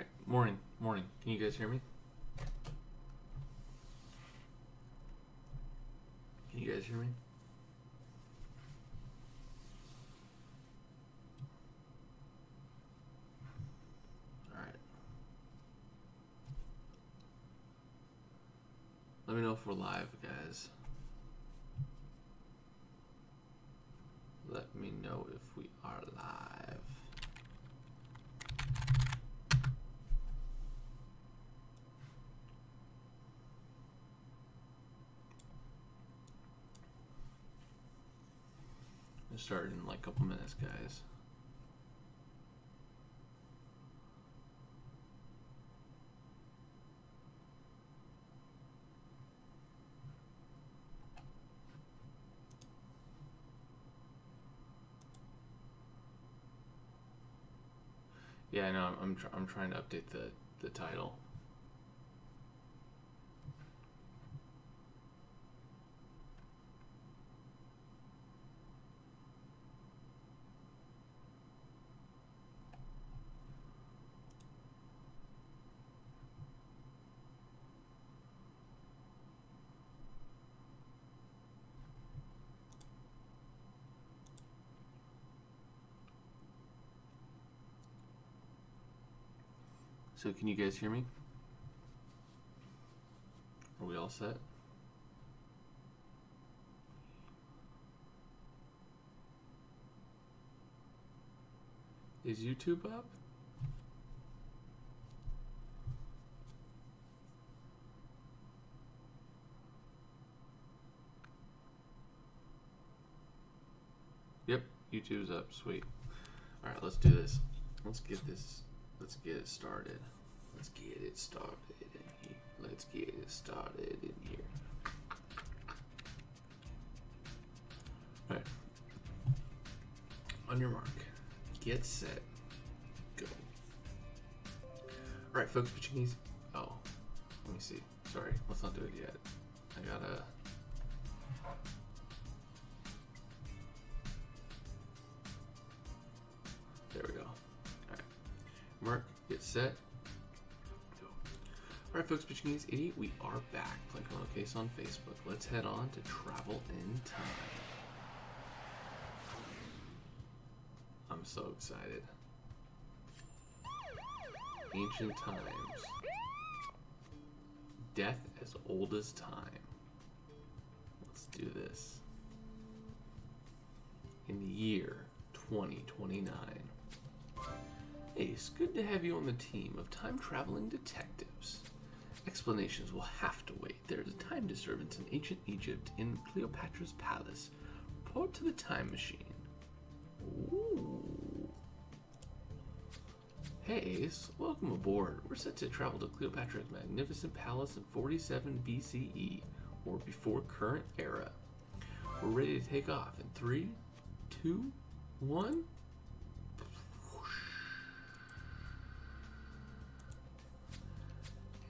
Alright, morning. Can you guys hear me? Can you guys hear me? Alright. Let me know if we're live, guys. Let me know if we are live. We'll start in like a couple minutes, guys. Yeah, I know. I'm trying to update the title. So can you guys hear me? Are we all set? Is YouTube up? Yep, YouTube's up. Sweet. All right, let's do this. Let's get it started. Let's get it started in here. Let's get it started in here. All right. On your mark. Get set. Go. All right, folks, Pachini's. Oh, let me see. Sorry, let's not do it yet. I gotta. There we go. All right. Mark, get set. Go. All right, folks, Pachini's 88. We are back. Playing Chrono Case on Facebook. Let's head on to Travel in Time. I'm so excited. Ancient times. Death as old as time. Let's do this. In the year 2029. Ace, good to have you on the team of time-traveling detectives. Explanations will have to wait. There is a time disturbance in ancient Egypt in Cleopatra's palace. Report to the time machine. Ooh. Hey Ace, welcome aboard. We're set to travel to Cleopatra's magnificent palace in 47 BCE, or before current era. We're ready to take off in 3, 2, 1.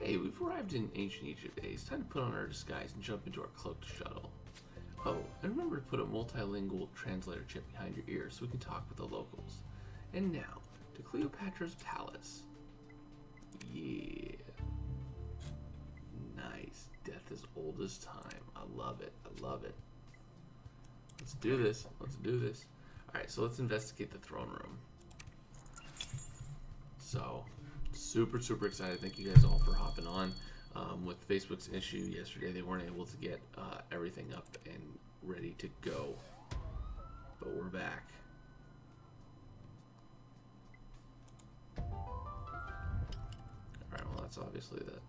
Hey, we've arrived in ancient Egypt, Ace. Time to put on our disguise and jump into our cloaked shuttle. Oh, and remember to put a multilingual translator chip behind your ear so we can talk with the locals. And now, to Cleopatra's palace. Yeah. Nice. Death as old as time. I love it. I love it. Let's do this. Let's do this. Alright, so let's investigate the throne room. So, super excited. Thank you guys all for hopping on. With Facebook's issue yesterday, they weren't able to get everything up and ready to go. But we're back. Alright, well that's obviously the...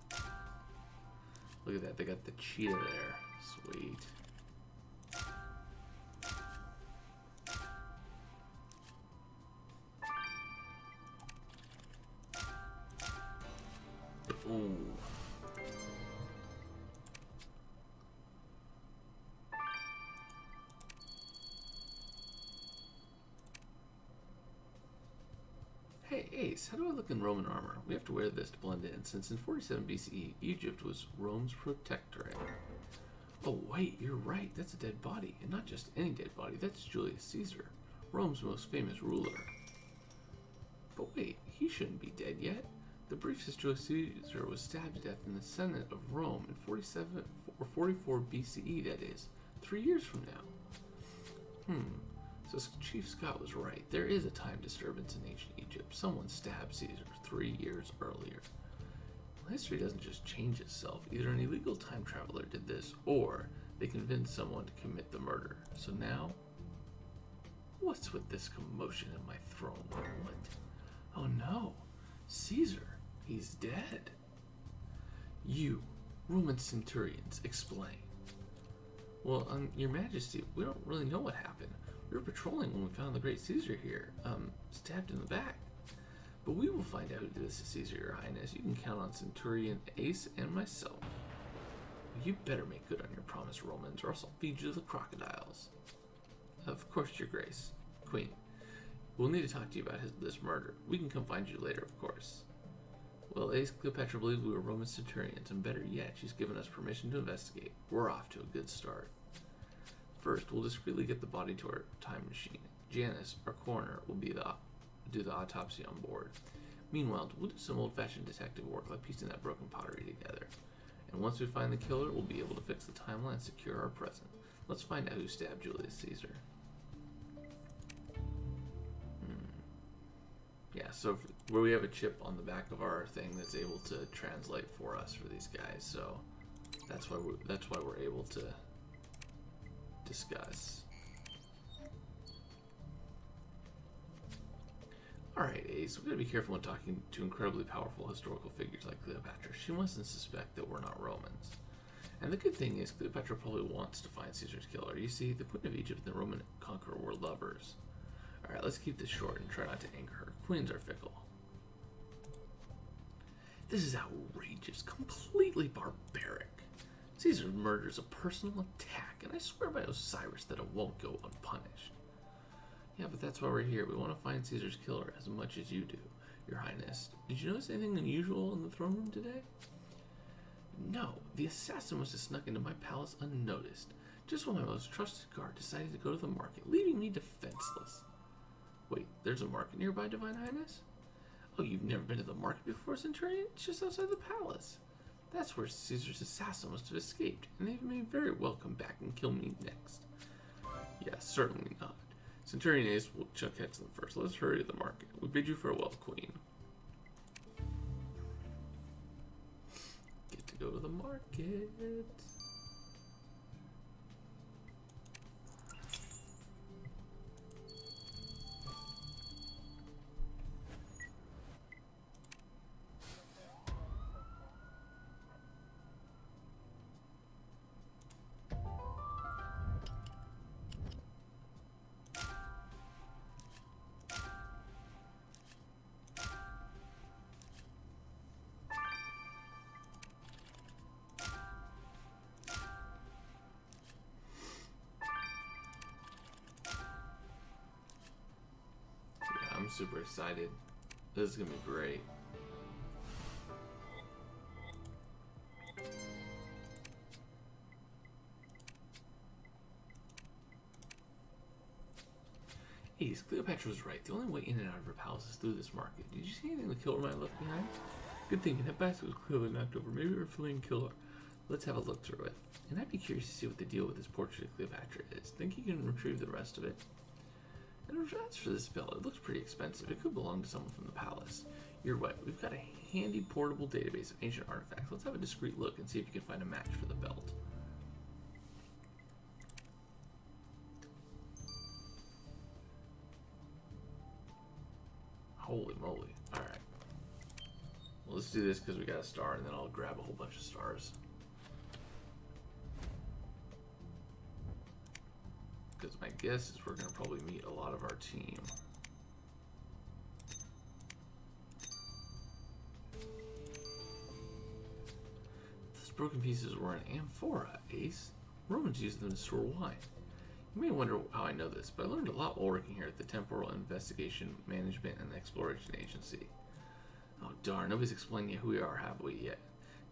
Look at that, they got the cheetah there. Sweet. Ooh. Hey Ace, how do I look in Roman armor? We have to wear this to blend in, since in 47 BCE, Egypt was Rome's protectorate. Oh wait, you're right, that's a dead body, and not just any dead body, that's Julius Caesar, Rome's most famous ruler. But wait, he shouldn't be dead yet. The brief says Julius Caesar was stabbed to death in the Senate of Rome in 47 or 44 BCE, that is, 3 years from now. So Chief Scott was right. There is a time disturbance in ancient Egypt. Someone stabbed Caesar 3 years earlier. Well, history doesn't just change itself. Either an illegal time traveler did this, or they convinced someone to commit the murder. So now, what's with this commotion in my throne room? What? Oh no, Caesar, he's dead. You, Roman centurions, explain. Well, your majesty, we don't really know what happened. We were patrolling when we found the great Caesar here, stabbed in the back. But we will find out who did this to Caesar, your highness. You can count on Centurion Ace and myself. You better make good on your promise, Romans, or else I'll feed you to the crocodiles. Of course, your grace. Queen, we'll need to talk to you about this murder. We can come find you later, of course. Well, Ace, Cleopatra believed we were Roman centurions, and better yet, she's given us permission to investigate. We're off to a good start. First, we'll discreetly get the body to our time machine. Janice, our coroner, will do the autopsy on board. Meanwhile, we'll do some old-fashioned detective work like piecing that broken pottery together. And once we find the killer, we'll be able to fix the timeline and secure our present. Let's find out who stabbed Julius Caesar. Yeah, so where we have a chip on the back of our thing that's able to translate for us for these guys, so that's why we're able to discuss. Alright, Ace, we gotta be careful when talking to incredibly powerful historical figures like Cleopatra. She mustn't suspect that we're not Romans. And the good thing is, Cleopatra probably wants to find Caesar's killer. You see, the Queen of Egypt and the Roman conqueror were lovers. Alright, let's keep this short and try not to anger her. Queens are fickle. This is outrageous, completely barbaric. Caesar's murder is a personal attack, and I swear by Osiris that it won't go unpunished. Yeah, but that's why we're here. We want to find Caesar's killer as much as you do, Your Highness. Did you notice anything unusual in the throne room today? No, the assassin must have snuck into my palace unnoticed, just when my most trusted guard decided to go to the market, leaving me defenseless. Wait, there's a market nearby, Divine Highness? Oh, you've never been to the market before, Centurion? It's just outside the palace. That's where Caesar's assassin must have escaped, and they may very well come back and kill me next. Yeah, certainly not. Centurion Ace will catch them first. Let's hurry to the market. We bid you farewell, Queen. Get to go to the market. I'm super excited. This is gonna be great. Ace, Cleopatra was right. The only way in and out of her palace is through this market. Did you see anything the killer might have left behind? Good thinking. That basket was clearly knocked over. Maybe we're fleeing killer. Let's have a look through it. And I'd be curious to see what the deal with this portrait of Cleopatra is. Think you can retrieve the rest of it? And as for this belt, it looks pretty expensive. It could belong to someone from the palace. You're right. We've got a handy portable database of ancient artifacts. Let's have a discreet look and see if you can find a match for the belt. Holy moly. Alright. Well, let's do this because we got a star, and then I'll grab a whole bunch of stars. Because my guess is we're going to probably meet a lot of our team. Those broken pieces were an amphora, Ace. Romans used them to store wine. You may wonder how I know this, but I learned a lot while working here at the Temporal Investigation Management and Exploration Agency. Oh darn, nobody's explained yet who we are, have we yet?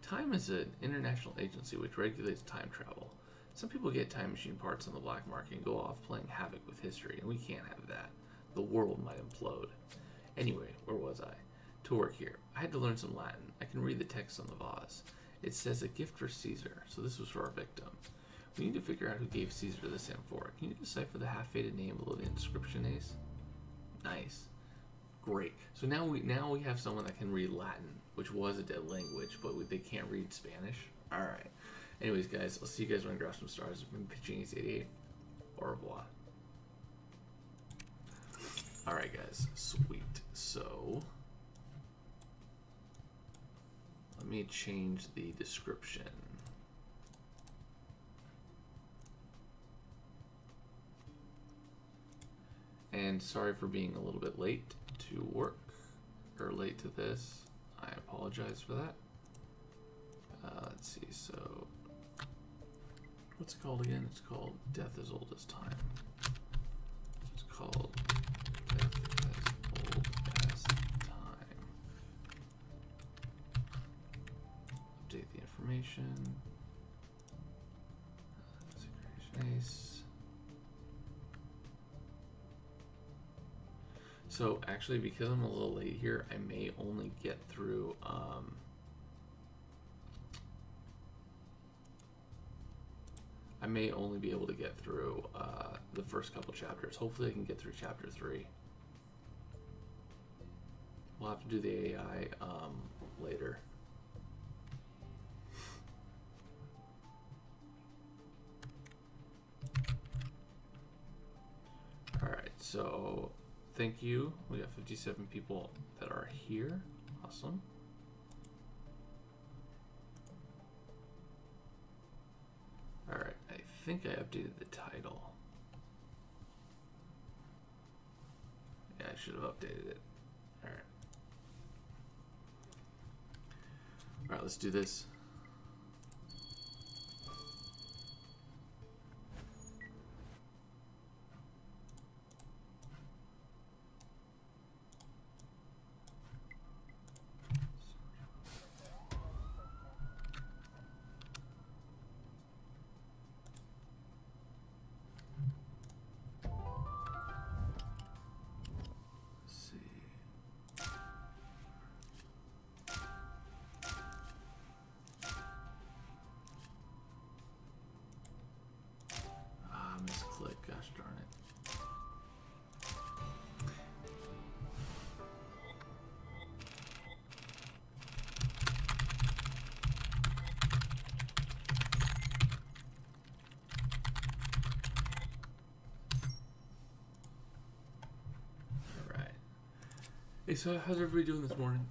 Time is an international agency which regulates time travel. Some people get time machine parts on the black market and go off playing havoc with history, and we can't have that. The world might implode. Anyway, where was I? to work here. I had to learn some Latin. I can read the text on the vase. It says a gift for Caesar, so this was for our victim. We need to figure out who gave Caesar this amphora. Can you decipher the half-faded name below the inscription, Ace? Nice. Great. So now we have someone that can read Latin, which was a dead language, but they can't read Spanish. All right. Anyways, guys, I'll see you guys when I grab some stars. I've been pitching Ace 88. Au revoir. All right, guys. Sweet. So let me change the description. And sorry for being a little bit late to work, or late to this. I apologize for that. Let's see, so what's it called again? It's called Death as Old as Time. It's called Death as Old as Time. Update the information. Secretion Ace. So actually, because I'm a little late here, I may only get through I may only be able to get through the first couple chapters. Hopefully I can get through chapter 3. We'll have to do the AI later. Alright, so thank you. We got 57 people that are here. Awesome. All right, I think I updated the title. Yeah, I should have updated it. All right. All right, let's do this. Gosh darn it. All right. Hey, so how's everybody doing this morning?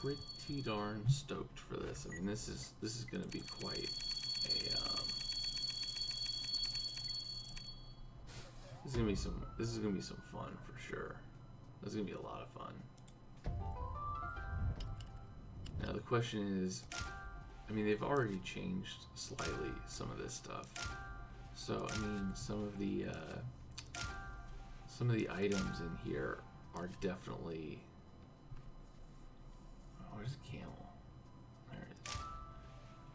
Pretty darn stoked for this. I mean, this is going to be quite a this is going to be some fun for sure. This is going to be a lot of fun. Now the question is, I mean, they've already changed slightly some of this stuff. So I mean, some of the items in here are definitely. Where's the camel? There it is.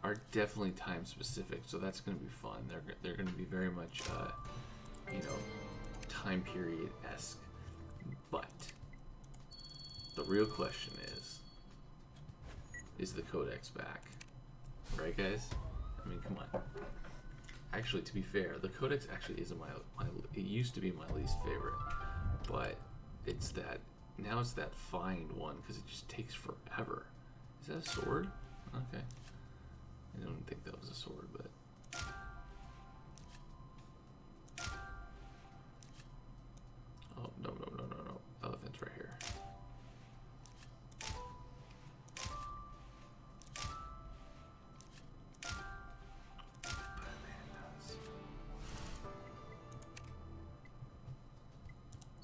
Are definitely time specific, so that's going to be fun. They're going to be very much, you know, time period esque. But the real question is the codex back? Right, guys? I mean, come on. Actually, to be fair, the codex actually isn't it used to be my least favorite, but it's that. Now it's that find one because it just takes forever. Is that a sword? Okay. I don't think that was a sword, but. Oh, no. Elephant's right here.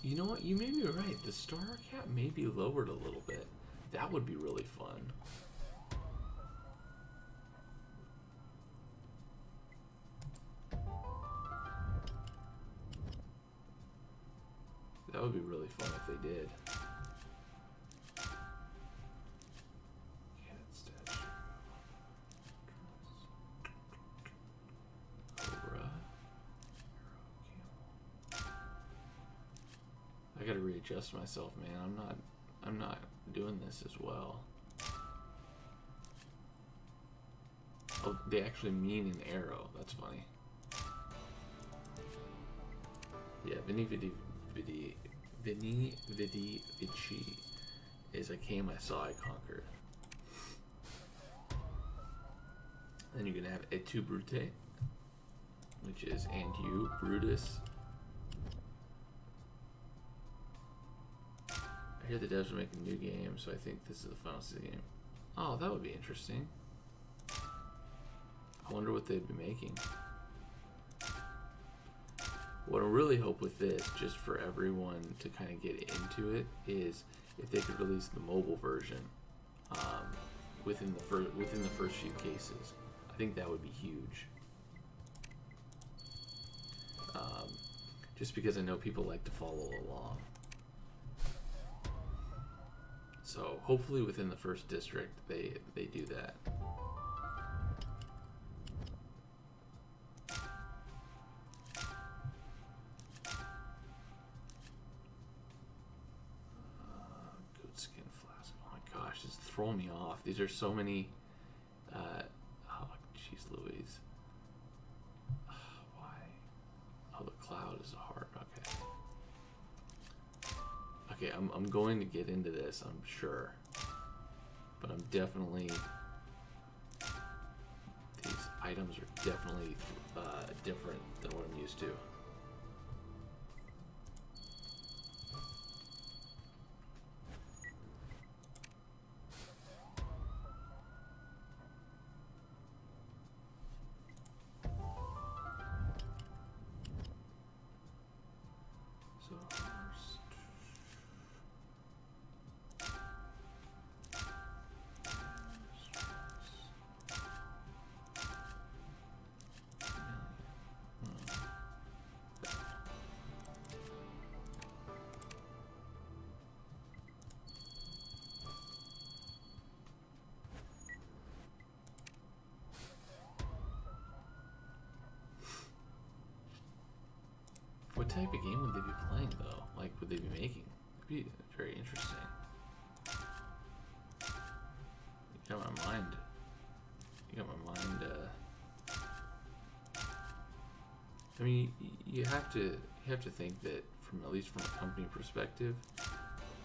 You know what? You may be right. The starter cap may be lowered a little bit. That would be really fun. That would be really fun if they did. gotta readjust myself, man. I'm not doing this as well. Oh, they actually mean an arrow. That's funny. Yeah, Vini Vidi Vici is a game I saw I conquered. Then you're gonna have Et tu Brute, which is and you, Brutus. I hear the devs are making a new game, so I think this is the final season game. Oh, that would be interesting. I wonder what they'd be making. What I really hope with this, just for everyone to kind of get into it, is if they could release the mobile version within the first few cases. I think that would be huge. Just because I know people like to follow along. So hopefully within the first district they do that. Goatskin flask. Oh my gosh, this is throwing me off. These are so many. Oh, jeez Louise. Why? Oh, the cloud is a heart. Okay. Okay, I'm going to get into this, I'm sure. But I'm definitely... These items are definitely different than what I'm used to. What type of game would they be playing, though? Like, would they be making? It'd be very interesting. You got my mind. You got my mind. I mean, you have to think that from at least from a company perspective.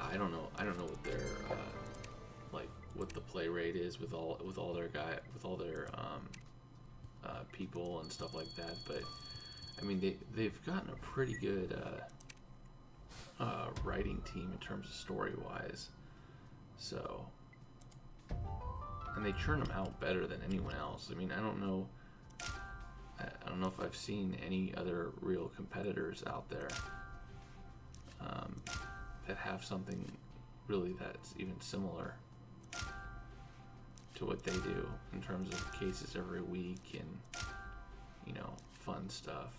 I don't know what their like what the play rate is with all their people and stuff like that, but. I mean, they've gotten a pretty good writing team in terms of story-wise. So, and they churn them out better than anyone else. I mean, I don't know if I've seen any other real competitors out there that have something really that's even similar to what they do in terms of cases every week and, you know, fun stuff.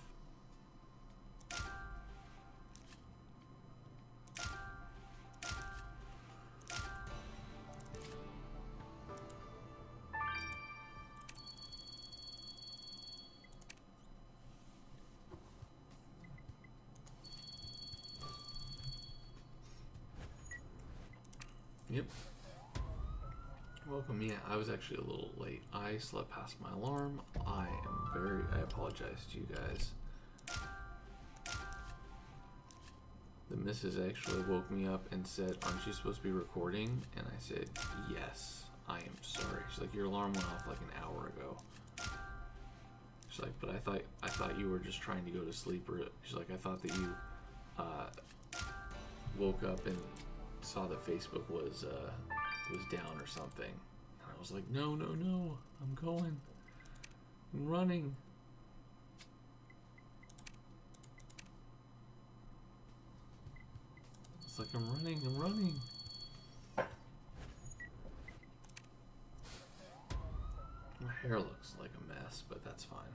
Yep. Welcome. Yeah, I was actually a little late. I slept past my alarm. I apologize to you guys. The missus actually woke me up and said, "Aren't you supposed to be recording?" And I said, "Yes, I am sorry." She's like, "Your alarm went off like an hour ago." She's like, "But I thought you were just trying to go to sleep." Or she's like, "I thought that you woke up and saw that Facebook was down or something." And I was like, no, I'm going. I'm running. It's like I'm running. My hair looks like a mess, but that's fine.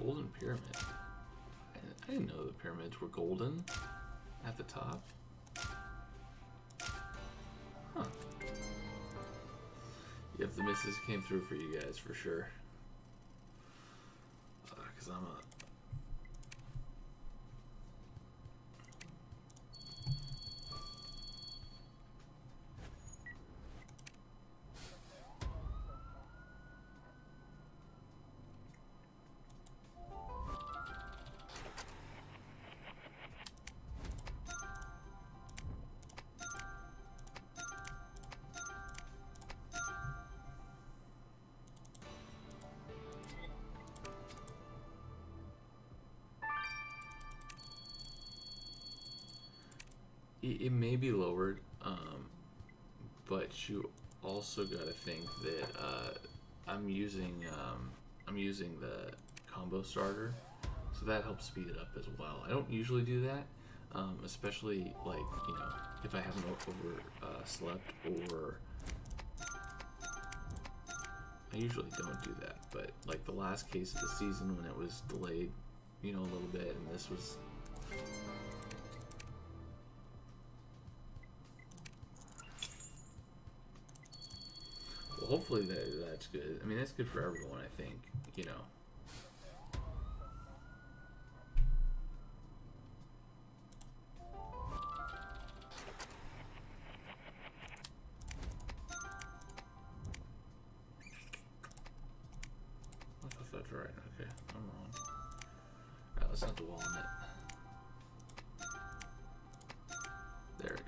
Golden pyramid. I didn't know the pyramids were golden at the top. If the misses came through for you guys for sure. Because I'm a... It may be lowered, but you also got to think that I'm using the combo starter, so that helps speed it up as well. I don't usually do that, especially like if I haven't slept, or I usually don't do that. But like the last case of the season when it was delayed, a little bit, and this was. Hopefully that's good. I mean, that's good for everyone, I think, I thought that's right. Okay, I'm wrong. Alright, let's not dwell on it. There we go.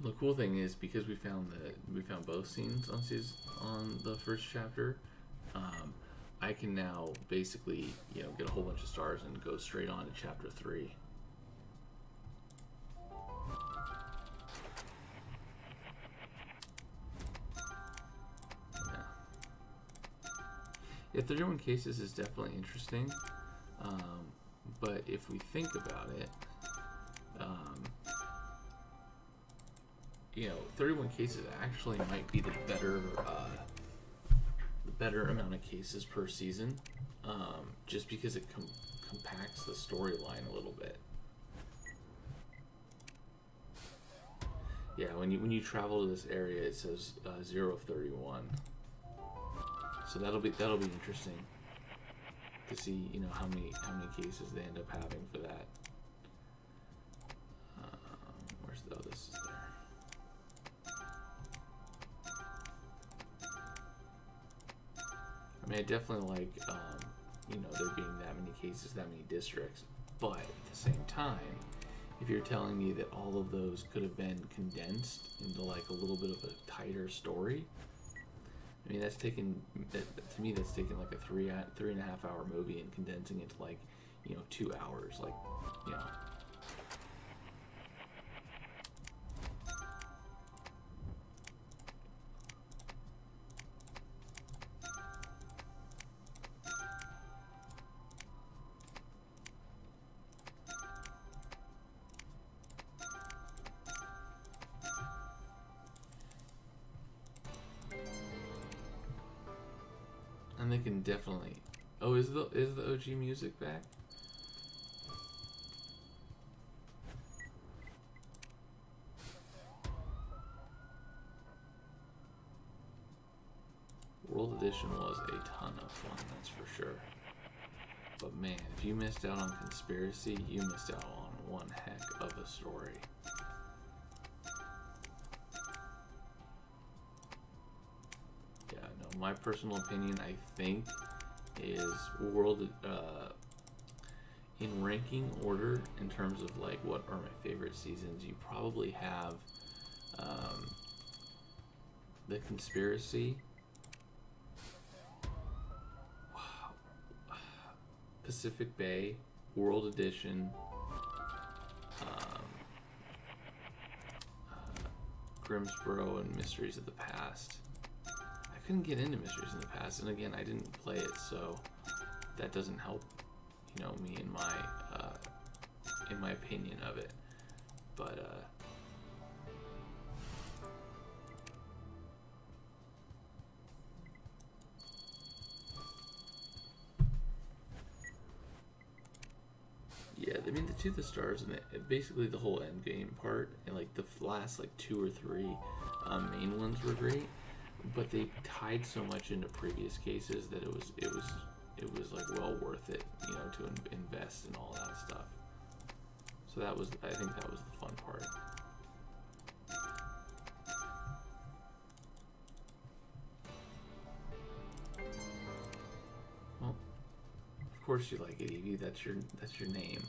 The cool thing is, because we found both scenes on the first chapter, I can now basically get a whole bunch of stars and go straight on to chapter 3. Yeah, 31 cases is definitely interesting, but if we think about it, 31 cases actually might be the better amount of cases per season, just because it compacts the storyline a little bit. Yeah, when you travel to this area, it says 0 of 31. So that'll be interesting to see how many cases they end up having for that. This is there. I mean, I definitely like there being that many cases, that many districts, but at the same time, if you're telling me that all of those could have been condensed into like a little bit of a tighter story, I mean, to me that's taking like a 3.5 hour movie and condensing it to like 2 hours, like And they can definitely. Oh, is the OG music back? World Edition was a ton of fun, that's for sure. But man, if you missed out on Conspiracy, you missed out on one heck of a story. My personal opinion, I think, is in ranking order in terms of like what are my favorite seasons, you probably have the Conspiracy, Pacific Bay, World Edition, Grimsborough, and Mysteries of the Past. I couldn't get into Mysteries in the Past, and again, I didn't play it, so that doesn't help, me in my opinion of it. But mean, the Tooth of Stars and basically the whole end game part, and like the last like 2 or 3 main ones were great, but they tied so much into previous cases that it was like well worth it, you know, to invest in all that stuff. So that was, I think that was the fun part. Well, of course you like it, Evie. That's your name.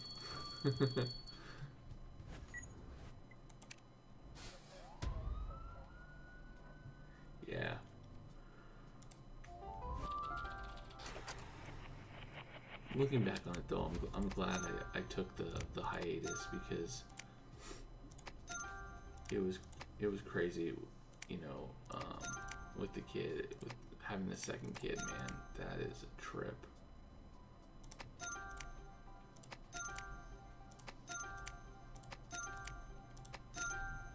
Yeah. Looking back on it though, I'm glad I took the hiatus, because it was crazy, you know, with the kid, with having the second kid, man. That is a trip.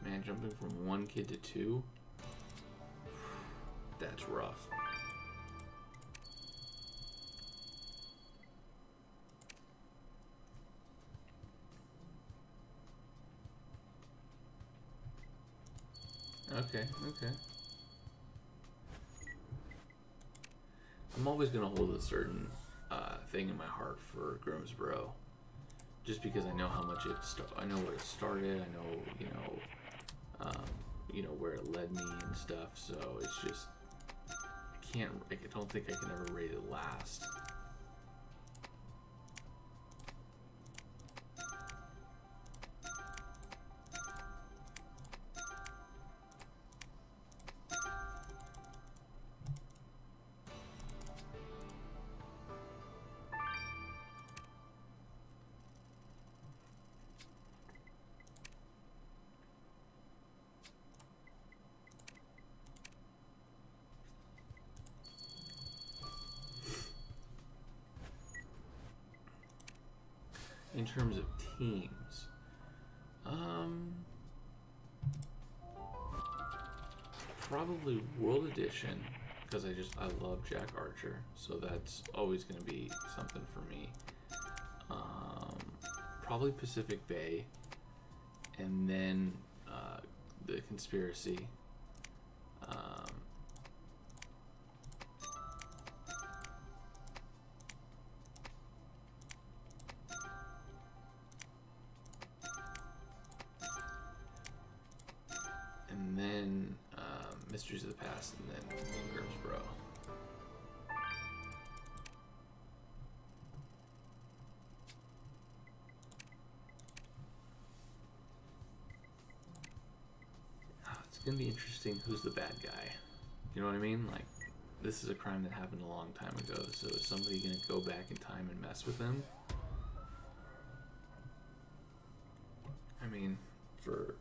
Man, jumping from 1 kid to 2, that's rough. Okay. I'm always gonna hold a certain thing in my heart for Grimsborough, just because I know how much I know where it started. I know, you know where it led me and stuff. So it's just I don't think I can ever rate it last. In terms of teams, probably World Edition, because I love Jack Archer, so that's always going to be something for me. Probably Pacific Bay, and then the Conspiracy. And then Mysteries of the Past, and then Grimsborough. It's gonna be interesting who's the bad guy. You know what I mean? Like, this is a crime that happened a long time ago, so is somebody gonna go back in time and mess with them? I mean, for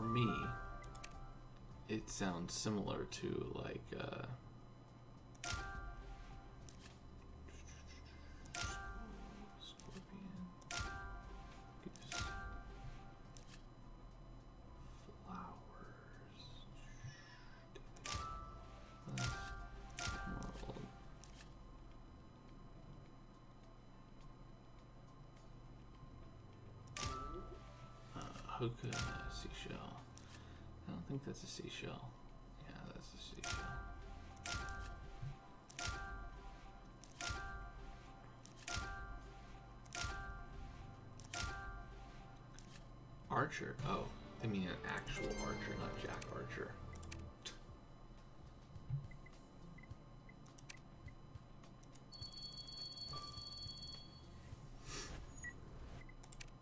me, it sounds similar to like Scorpion, Goose, Flowers, Emerald. Hookah, seashell. I don't think that's a seashell. Yeah, that's a seashell. Archer? Oh, I mean an actual archer, not Jack Archer.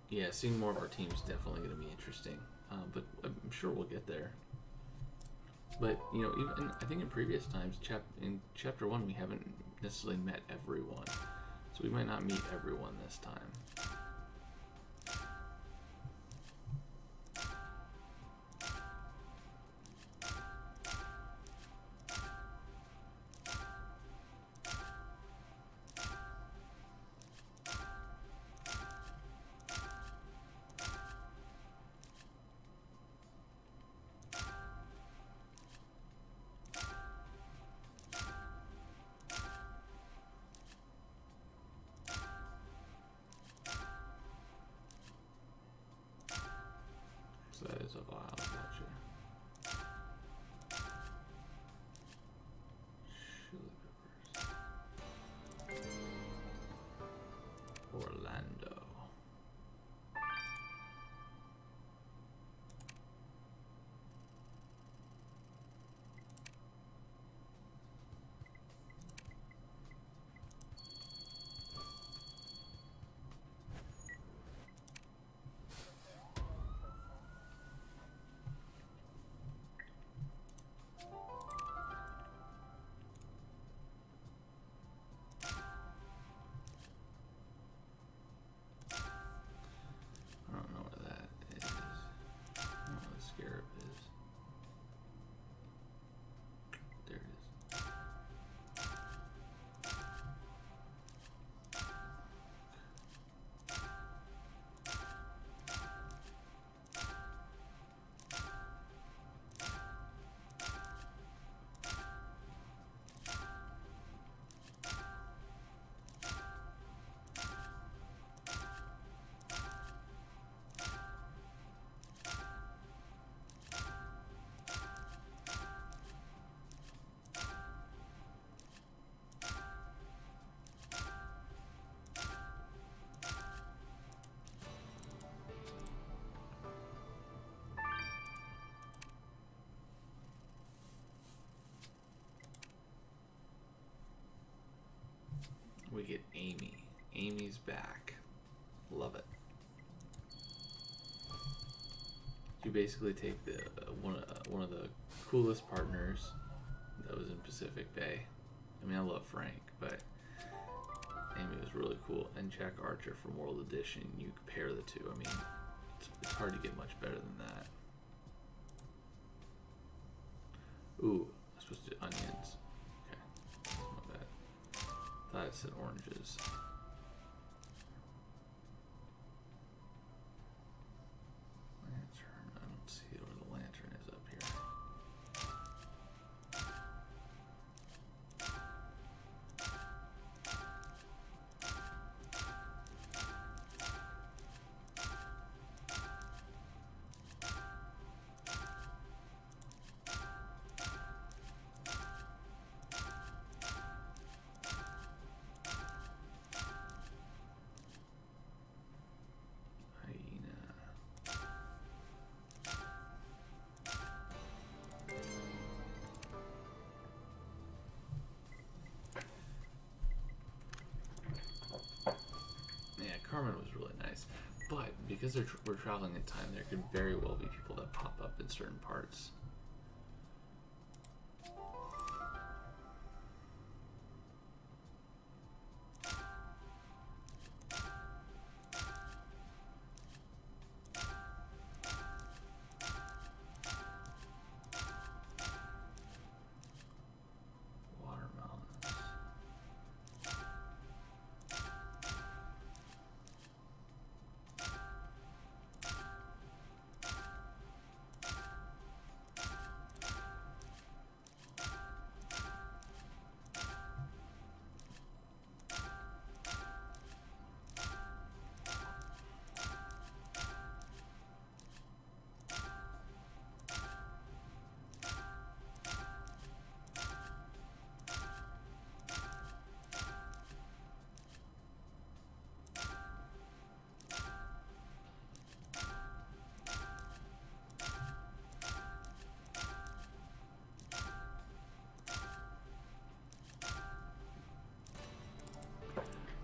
Yeah, seeing more of our team is definitely going to be interesting, but I'm sure we'll get there. But, you know, even I think in previous times, in Chapter 1, we haven't necessarily met everyone, so we might not meet everyone this time. was a while. Gotcha. Chili peppers. Orlando. We get Amy. Amy's back. Love it. You basically take the one of the coolest partners that was in Pacific Bay. I mean, I love Frank, but Amy was really cool. And Jack Archer from World Edition. You compare the two. I mean, it's hard to get much better than that. Ooh, I'm supposed to do onions. Okay, my bad. Thought it said oranges. Lantern. I don't see where the lantern is up here. Carmen was really nice, but because we're traveling in time, there could very well be people that pop up in certain parts.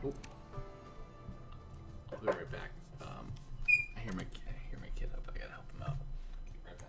Oh, I'll be right back. I hear my kid up. I gotta help him out. Be right back.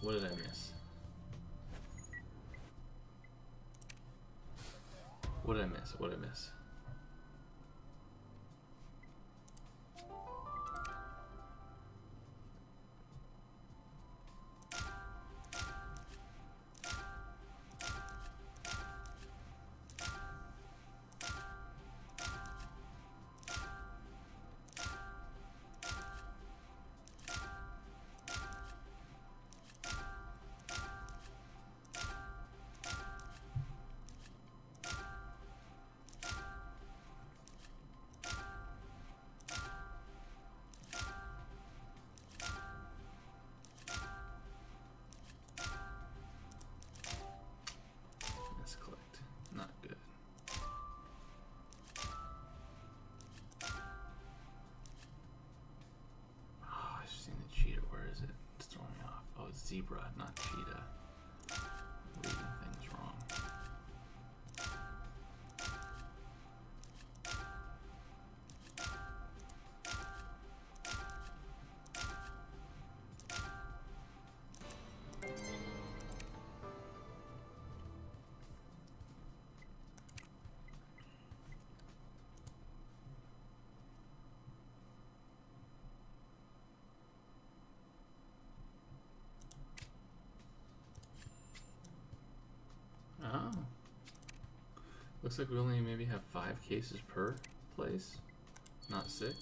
What did I miss? What did I miss? What did I miss? Misclicked. Not good. Oh, I've seen the cheetah. Where is it? It's throwing me off. Oh, it's zebra, not cheetah. I'm reading things wrong. Oh. Looks like we only maybe have 5 cases per place, not 6.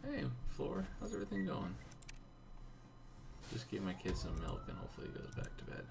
Hey, Floor, how's everything going? Just give my kid some milk and hopefully he goes back to bed.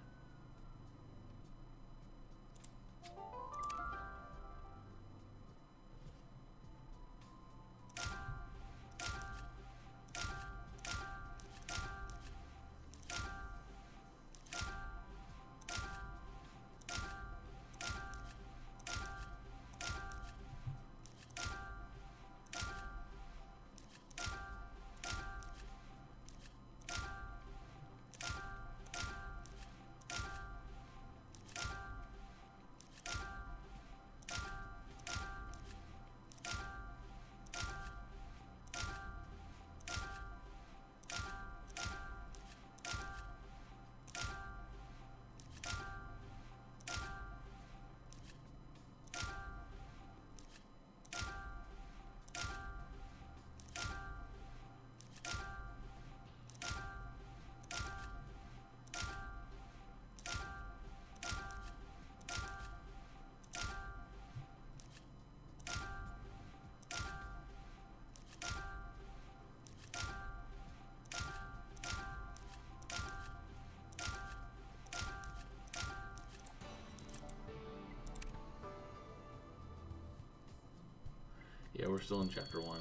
Yeah, we're still in chapter 1.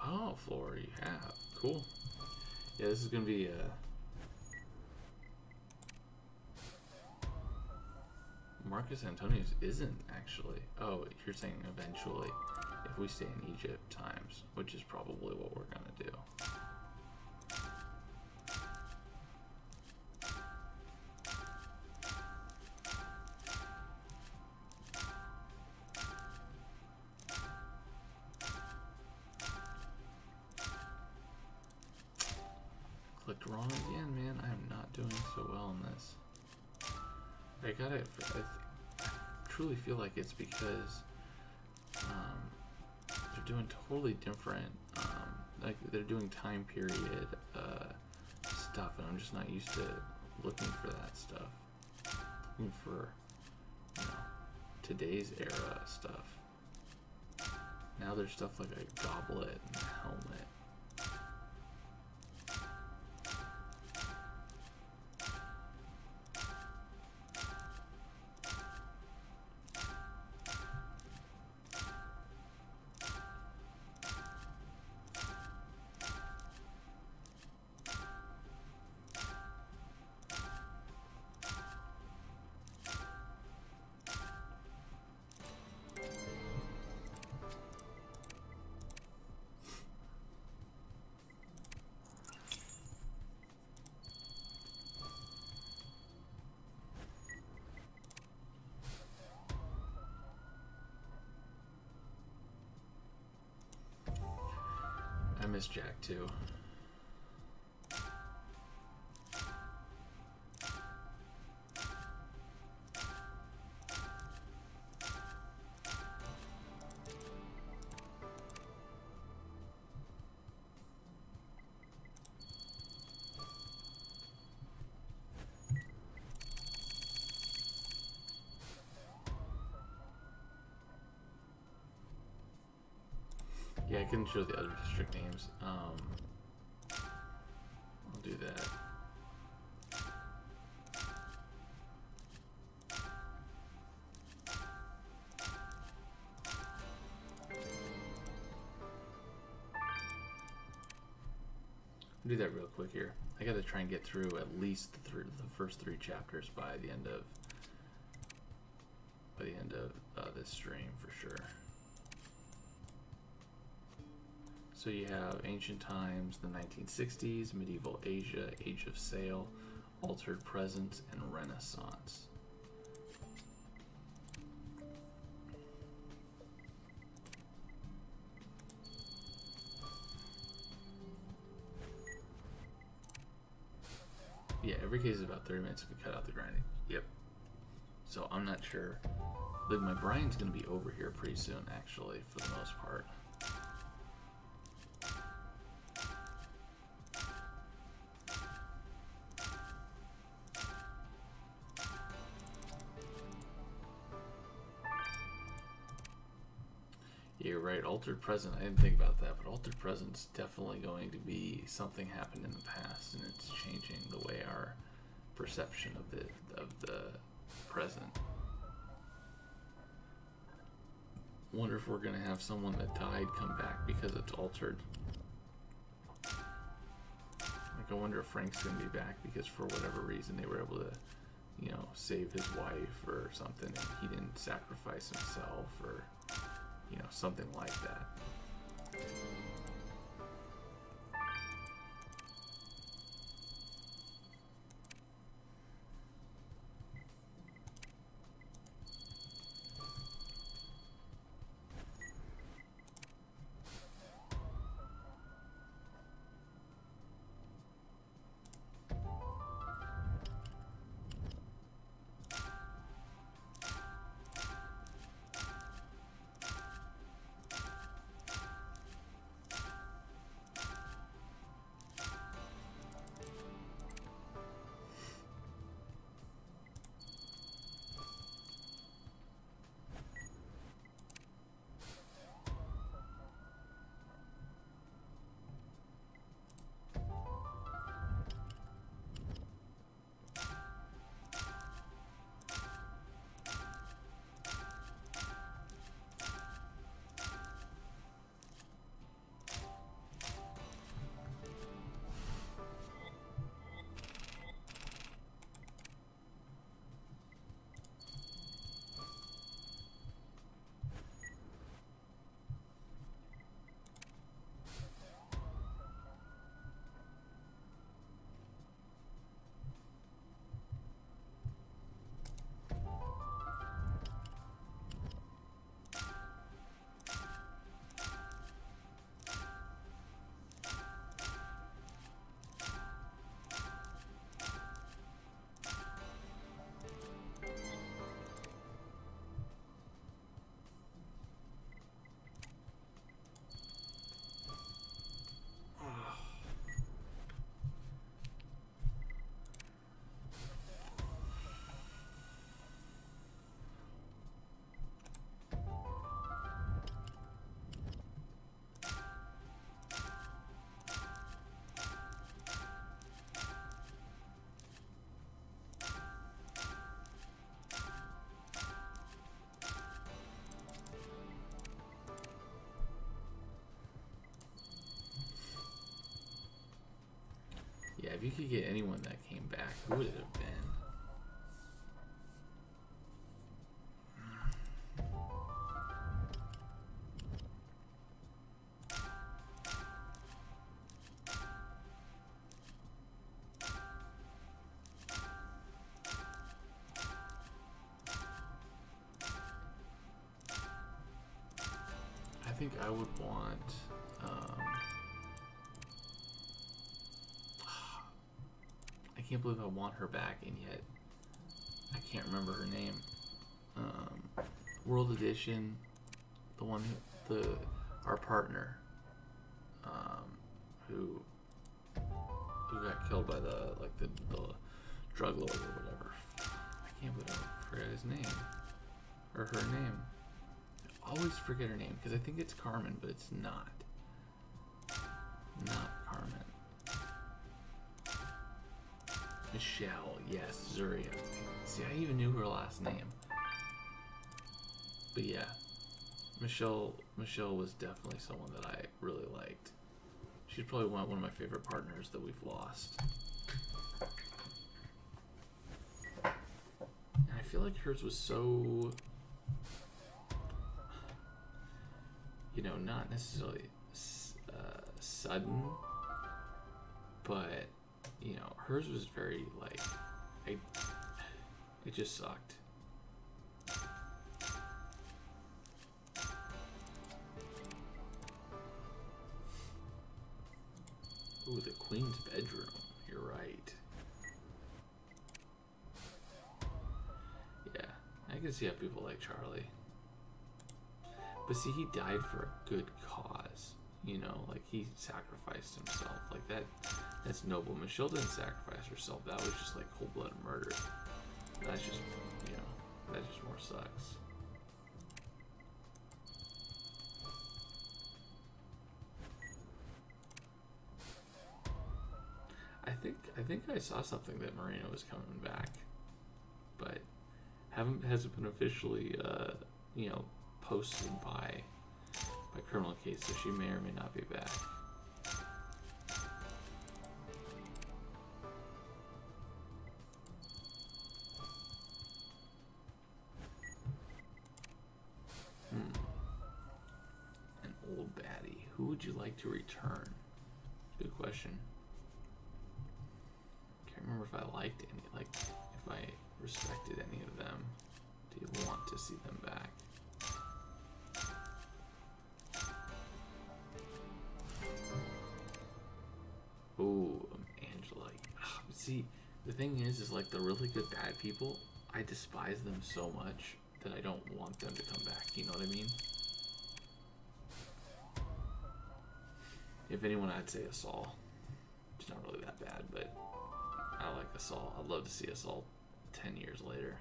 Oh, Floor, you have. Cool. Yeah, this is going to be Marcus Antonius isn't actually. Oh, you're saying eventually, if we stay in Egypt times, which is probably what we're going to do. clicked wrong again, man. I am not doing so well in this. I truly feel like it's because they're doing totally different, like they're doing time period stuff, and I'm just not used to looking for that stuff. Looking for, you know, today's era stuff. Now there's stuff like a goblet and a helmet. I miss Jack too. Yeah, I couldn't show the other district names. I'll do that. I'll do that real quick here. I gotta try and get through at least the first 3 chapters by the end of this stream for sure. So you have ancient times, the 1960s, medieval Asia, age of sail, altered present, and Renaissance. Yeah, every case is about 30 minutes if we cut out the grinding. Yep. So I'm not sure. Like, my grind's gonna be over here pretty soon, actually, for the most part. You're right, altered present. I didn't think about that, but altered present's definitely going to be something happened in the past, and it's changing the way our perception of the present. Wonder if we're gonna have someone that died come back because it's altered. Like, I wonder if Frank's gonna be back because for whatever reason they were able to, you know, save his wife or something, and he didn't sacrifice himself, or, you know, something like that. Yeah, if you could get anyone that came back, who would it have been? I think I would want, I can't believe I want her back, and yet I can't remember her name. World Edition, the one, our partner, who got killed by the drug lord or whatever. I can't believe I forgot his name, or her name. I always forget her name, because I think it's Carmen, but it's not. Not Carmen. Michelle, yes, Zuria. See, I even knew her last name. But yeah, Michelle was definitely someone that I really liked. She's probably one of my favorite partners that we've lost. And I feel like hers was so, you know, not necessarily sudden, but you know, hers was very like, it just sucked. Ooh, the Queen's bedroom. You're right. Yeah, I can see how people like Charlie. But see, he died for a good cause. You know, like he sacrificed himself. Like that's noble. Michelle didn't sacrifice herself. That was just like cold-blooded murder. That's just, you know, that just more sucks. I think I saw something that Marina was coming back, but hasn't been officially you know, posted by Criminal Case, so she may or may not be back. An old baddie. Who would you like to return? Good question. Can't remember if I liked any, like if I respected any of them. Do you want to see them back? Ooh, Angela. See, the thing is like the really good bad people, I despise them so much that I don't want them to come back. You know what I mean? If anyone, I'd say Assault. It's not really that bad, but I like Assault. I'd love to see Assault 10 years later.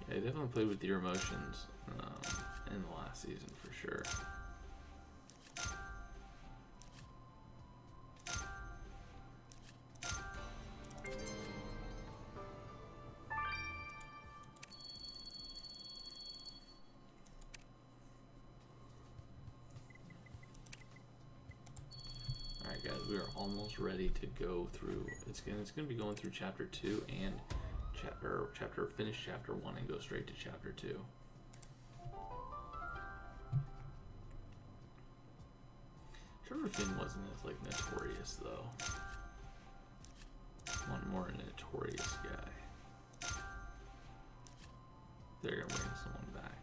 I definitely played with your emotions in the last season for sure. Alright guys, we are almost ready to go through, it's gonna be going through chapter 2 and finish chapter 1 and go straight to chapter 2. Trevor Finn wasn't as like notorious though. One more notorious guy. They're gonna bring someone back.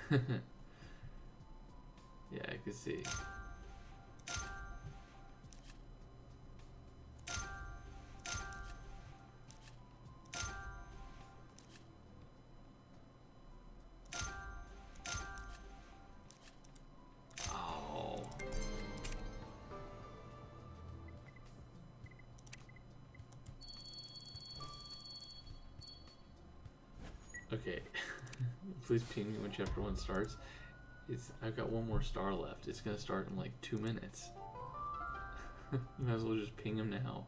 Yeah, I can see. Oh. Okay. Please ping me when chapter 1 starts. I've got one more star left. It's gonna start in like 2 minutes. You might as well just ping him now.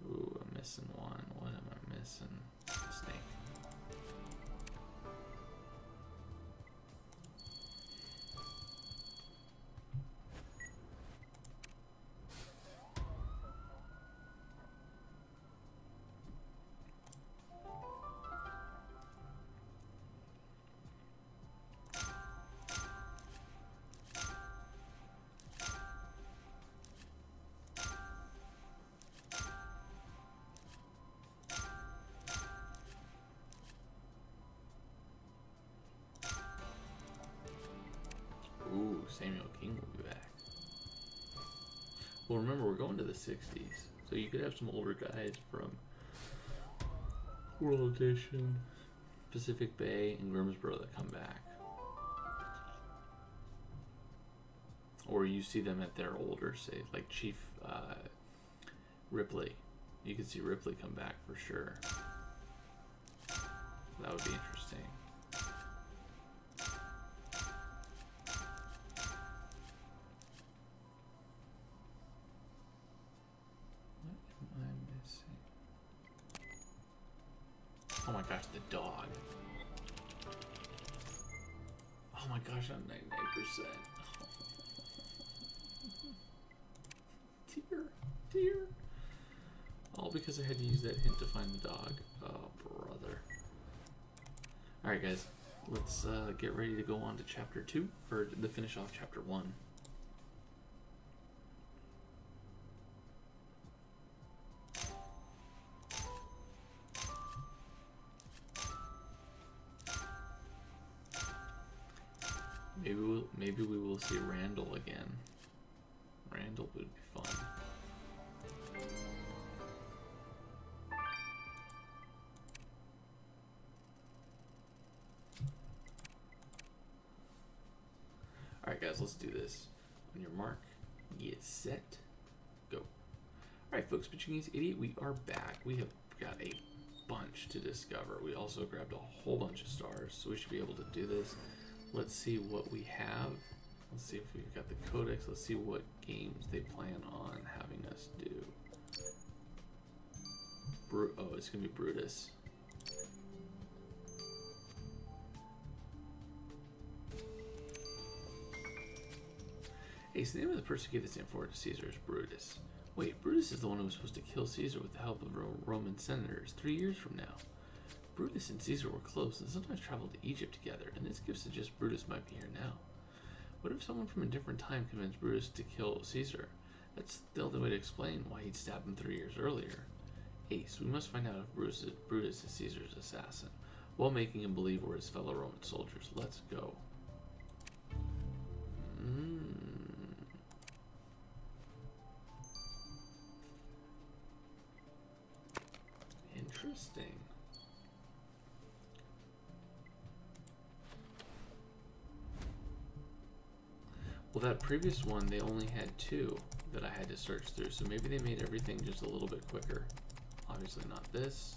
Ooh, I'm missing one. What am I missing? Snake. Ooh, Samuel King will be back. Well, remember, we're going to the 60s, so you could have some older guys from World Edition, Pacific Bay, and Grimsborough that come back. Or you see them at their older, say, like Chief Ripley. You could see Ripley come back for sure. That would be interesting. What am I missing? Oh my gosh, the dog. Oh my gosh, I'm 99%. Dear. All because I had to use that hint to find the dog. Oh, brother. Alright, guys. Let's get ready to go on to chapter 2 for the finish off chapter 1. Maybe we will see Randall again. Randall would be fun. Alright guys, let's do this. On your mark, get set, go. Alright folks, Pochinki's Idiot, we are back. We have got a bunch to discover. We also grabbed a whole bunch of stars, so we should be able to do this. Let's see what we have. Let's see if we've got the codex. Let's see what games they plan on having us do. Oh, it's gonna be Brutus. Hey, so the name of the persecuted sent forward to Caesar is Brutus. Wait, Brutus is the one who was supposed to kill Caesar with the help of Roman senators 3 years from now. Brutus and Caesar were close and sometimes traveled to Egypt together, and this gift suggests Brutus might be here now. What if someone from a different time convinced Brutus to kill Caesar? That's the only way to explain why he'd stabbed him 3 years earlier. Ace, we must find out if Brutus is Caesar's assassin, while making him believe we're his fellow Roman soldiers. Let's go. Interesting. Well, that previous one, they only had 2 that I had to search through, so maybe they made everything just a little bit quicker. Obviously not this.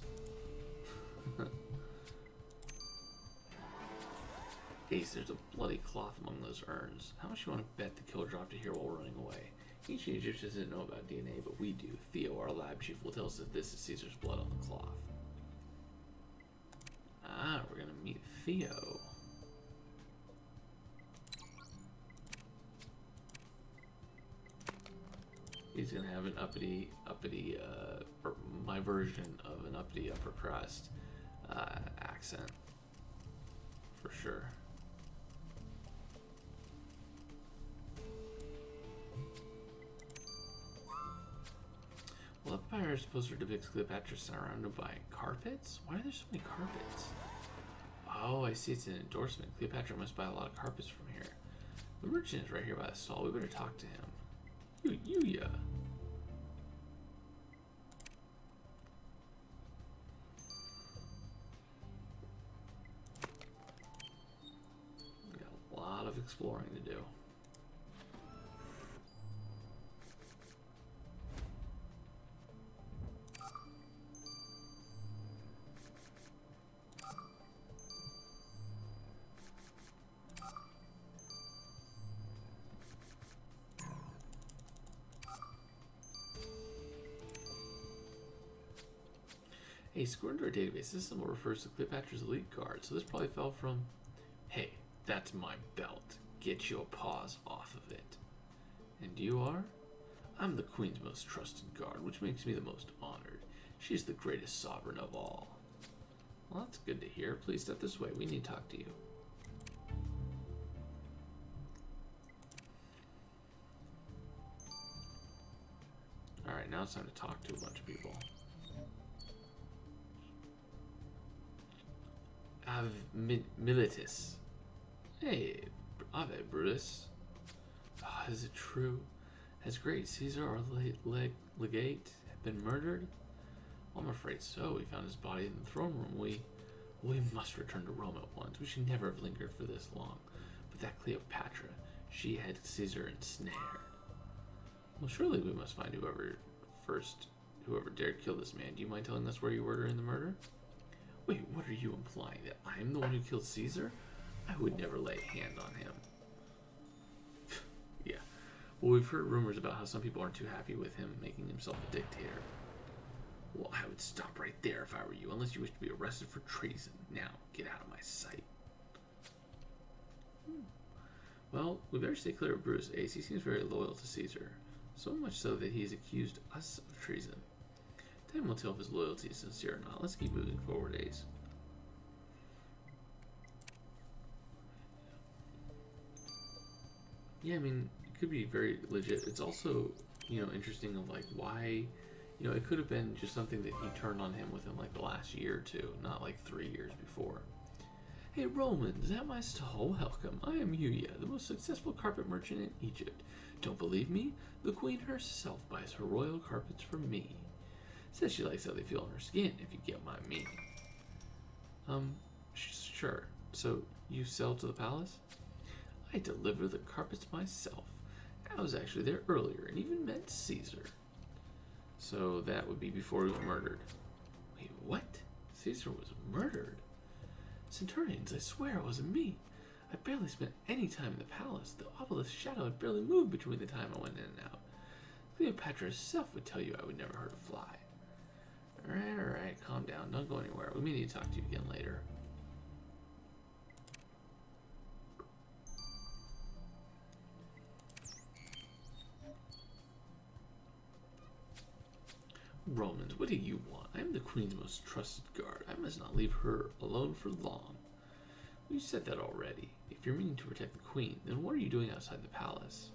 Ace, there's a bloody cloth among those urns. How much you want to bet the killer dropped it here while running away? Ancient Egyptians didn't know about DNA, but we do. Theo, our lab chief, will tell us if this is Caesar's blood on the cloth. Ah, we're gonna meet Theo. He's gonna have an uppity, or my version of an uppity upper crust accent, for sure. Papyrus poster depicts Cleopatra surrounded by carpets? Why are there so many carpets? Oh, I see, it's an endorsement. Cleopatra must buy a lot of carpets from here. The merchant is right here by the stall. We better talk to him. Yeah. We got a lot of exploring to do. Hey, according to our database, this symbol refers to Cleopatra's elite guard, so this probably fell from... Hey, that's my belt. Get your paws off of it. And you are? I'm the Queen's most trusted guard, which makes me the most honored. She's the greatest sovereign of all. Well, that's good to hear. Please step this way. We need to talk to you. Alright, now it's time to talk to a bunch of people. Militus. Hey, Ave Brutus. Oh, is it true? Has great Caesar, our legate, been murdered? Well, I'm afraid so. We found his body in the throne room. We must return to Rome at once. We should never have lingered for this long. But that Cleopatra, she had Caesar ensnared. Well, surely we must find whoever dared kill this man. Do you mind telling us where you were during the murder? Wait, what are you implying? That I'm the one who killed Caesar? I would never lay a hand on him. Yeah. Well, we've heard rumors about how some people aren't too happy with him making himself a dictator. Well, I would stop right there if I were you, unless you wish to be arrested for treason. Now, get out of my sight. Well, we better stay clear of Brutus Ace. He seems very loyal to Caesar. So much so that he's accused us of treason. Time will tell if his loyalty is sincere or not. Let's keep moving forward, Ace. Yeah, I mean, it could be very legit. It's also, interesting of like why, it could have been just something that he turned on him within like the last year or two, not like 3 years before. Hey Romans, at my stall, welcome. I am Yuya, the most successful carpet merchant in Egypt. Don't believe me? The queen herself buys her royal carpets from me. Says she likes how they feel on her skin, if you get my meaning. Sure. So, you sell to the palace? I deliver the carpets myself. I was actually there earlier and even met Caesar. So, that would be before he was murdered. Wait, what? Caesar was murdered? Centurions, I swear it wasn't me. I barely spent any time in the palace. The obelisk's shadow had barely moved between the time I went in and out. Cleopatra herself would tell you I would never hurt a fly. Alright, calm down. Don't go anywhere. We may need to talk to you again later. Romans, what do you want? I am the Queen's most trusted guard. I must not leave her alone for long. You said that already. If you're meaning to protect the Queen, then what are you doing outside the palace?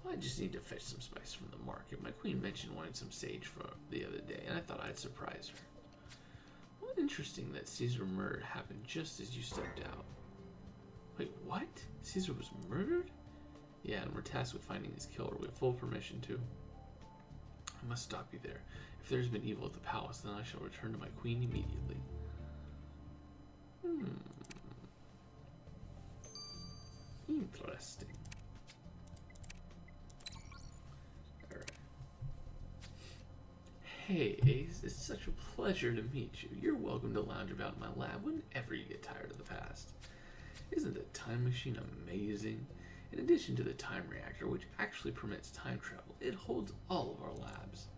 Well, I just need to fetch some spice from the market. My queen mentioned wanting some sage for the other day, and I thought I'd surprise her. Well, interesting that Caesar murder happened just as you stepped out. Wait, what? Caesar was murdered? Yeah, and we're tasked with finding his killer. We have full permission to. I must stop you there. If there's been evil at the palace, then I shall return to my queen immediately. Interesting. Alright. Hey, Ace, it's such a pleasure to meet you. You're welcome to lounge about in my lab whenever you get tired of the past. Isn't the time machine amazing? In addition to the time reactor, which actually permits time travel, it holds all of our labs.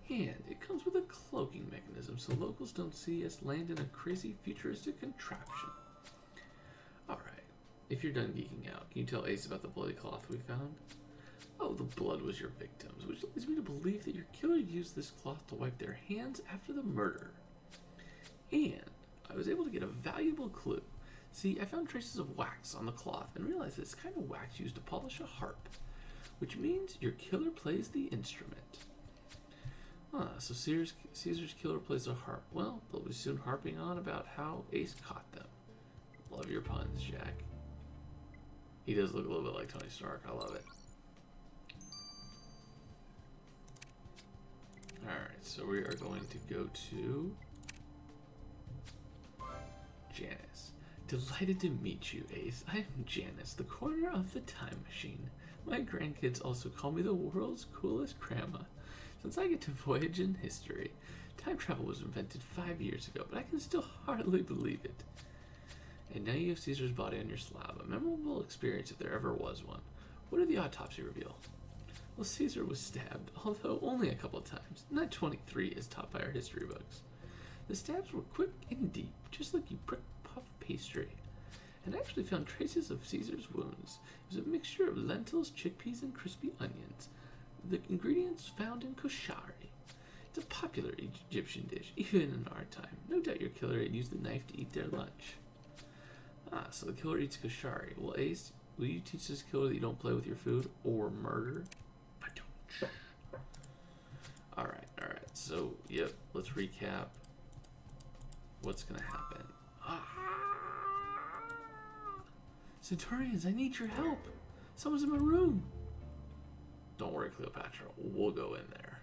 And it comes with a cloaking mechanism so locals don't see us land in a crazy futuristic contraption. Alright, if you're done geeking out, can you tell Ace about the bloody cloth we found? Oh, the blood was your victim's, which leads me to believe that your killer used this cloth to wipe their hands after the murder. And I was able to get a valuable clue. See, I found traces of wax on the cloth and realized that it's kind of wax used to polish a harp, which means your killer plays the instrument. So Caesar's killer plays a harp. Well, they'll be soon harping on about how Ace caught them. Love your puns, Jack. He does look a little bit like Tony Stark. I love it. Alright, so we are going to go to Janice. Delighted to meet you, Ace. I am Janice, the corner of the time machine. My grandkids also call me the world's coolest grandma. Since I get to voyage in history, time travel was invented 5 years ago, but I can still hardly believe it. And now you have Caesar's body on your slab, a memorable experience if there ever was one. What did the autopsy reveal? Well, Caesar was stabbed, although only a couple of times, not 23 as taught by our history books. The stabs were quick and deep, just like you prick puff pastry. And I actually found traces of Caesar's wounds. It was a mixture of lentils, chickpeas, and crispy onions. The ingredients found in koshari. It's a popular Egyptian dish, even in our time. No doubt your killer had used the knife to eat their lunch. So the killer eats koshari. Well, Ace, will you teach this killer that you don't play with your food or murder? I don't. Alright. So, yep, let's recap what's gonna happen. Centurions, I need your help. Someone's in my room. Don't worry, Cleopatra. We'll go in there.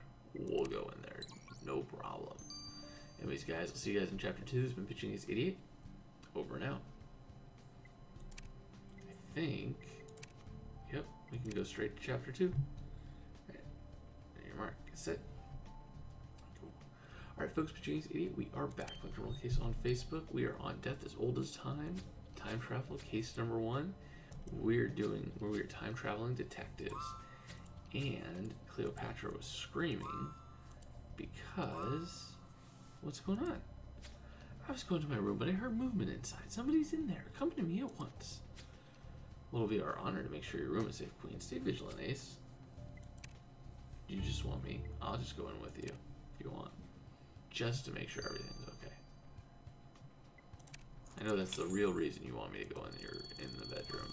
No problem. Anyways, guys, I'll see you guys in chapter 2. This has been Pitching Ace 88. Over and out. I think. Yep, we can go straight to chapter 2. Alright. Your mark. Set. Cool. Alright, folks, Pitching Ace 88. We are back. Click the roll case on Facebook. We are on Death as Old as Time. Time travel case number 1. We're time traveling detectives. And Cleopatra was screaming because what's going on? I was going to my room, but I heard movement inside. Somebody's in there. Come to me at once. Well, it'll be our honor to make sure your room is safe, Queen. Stay vigilant, Ace. Do you just want me? I'll just go in with you if you want. Just to make sure everything's okay. I know that's the real reason you want me to go in the bedroom.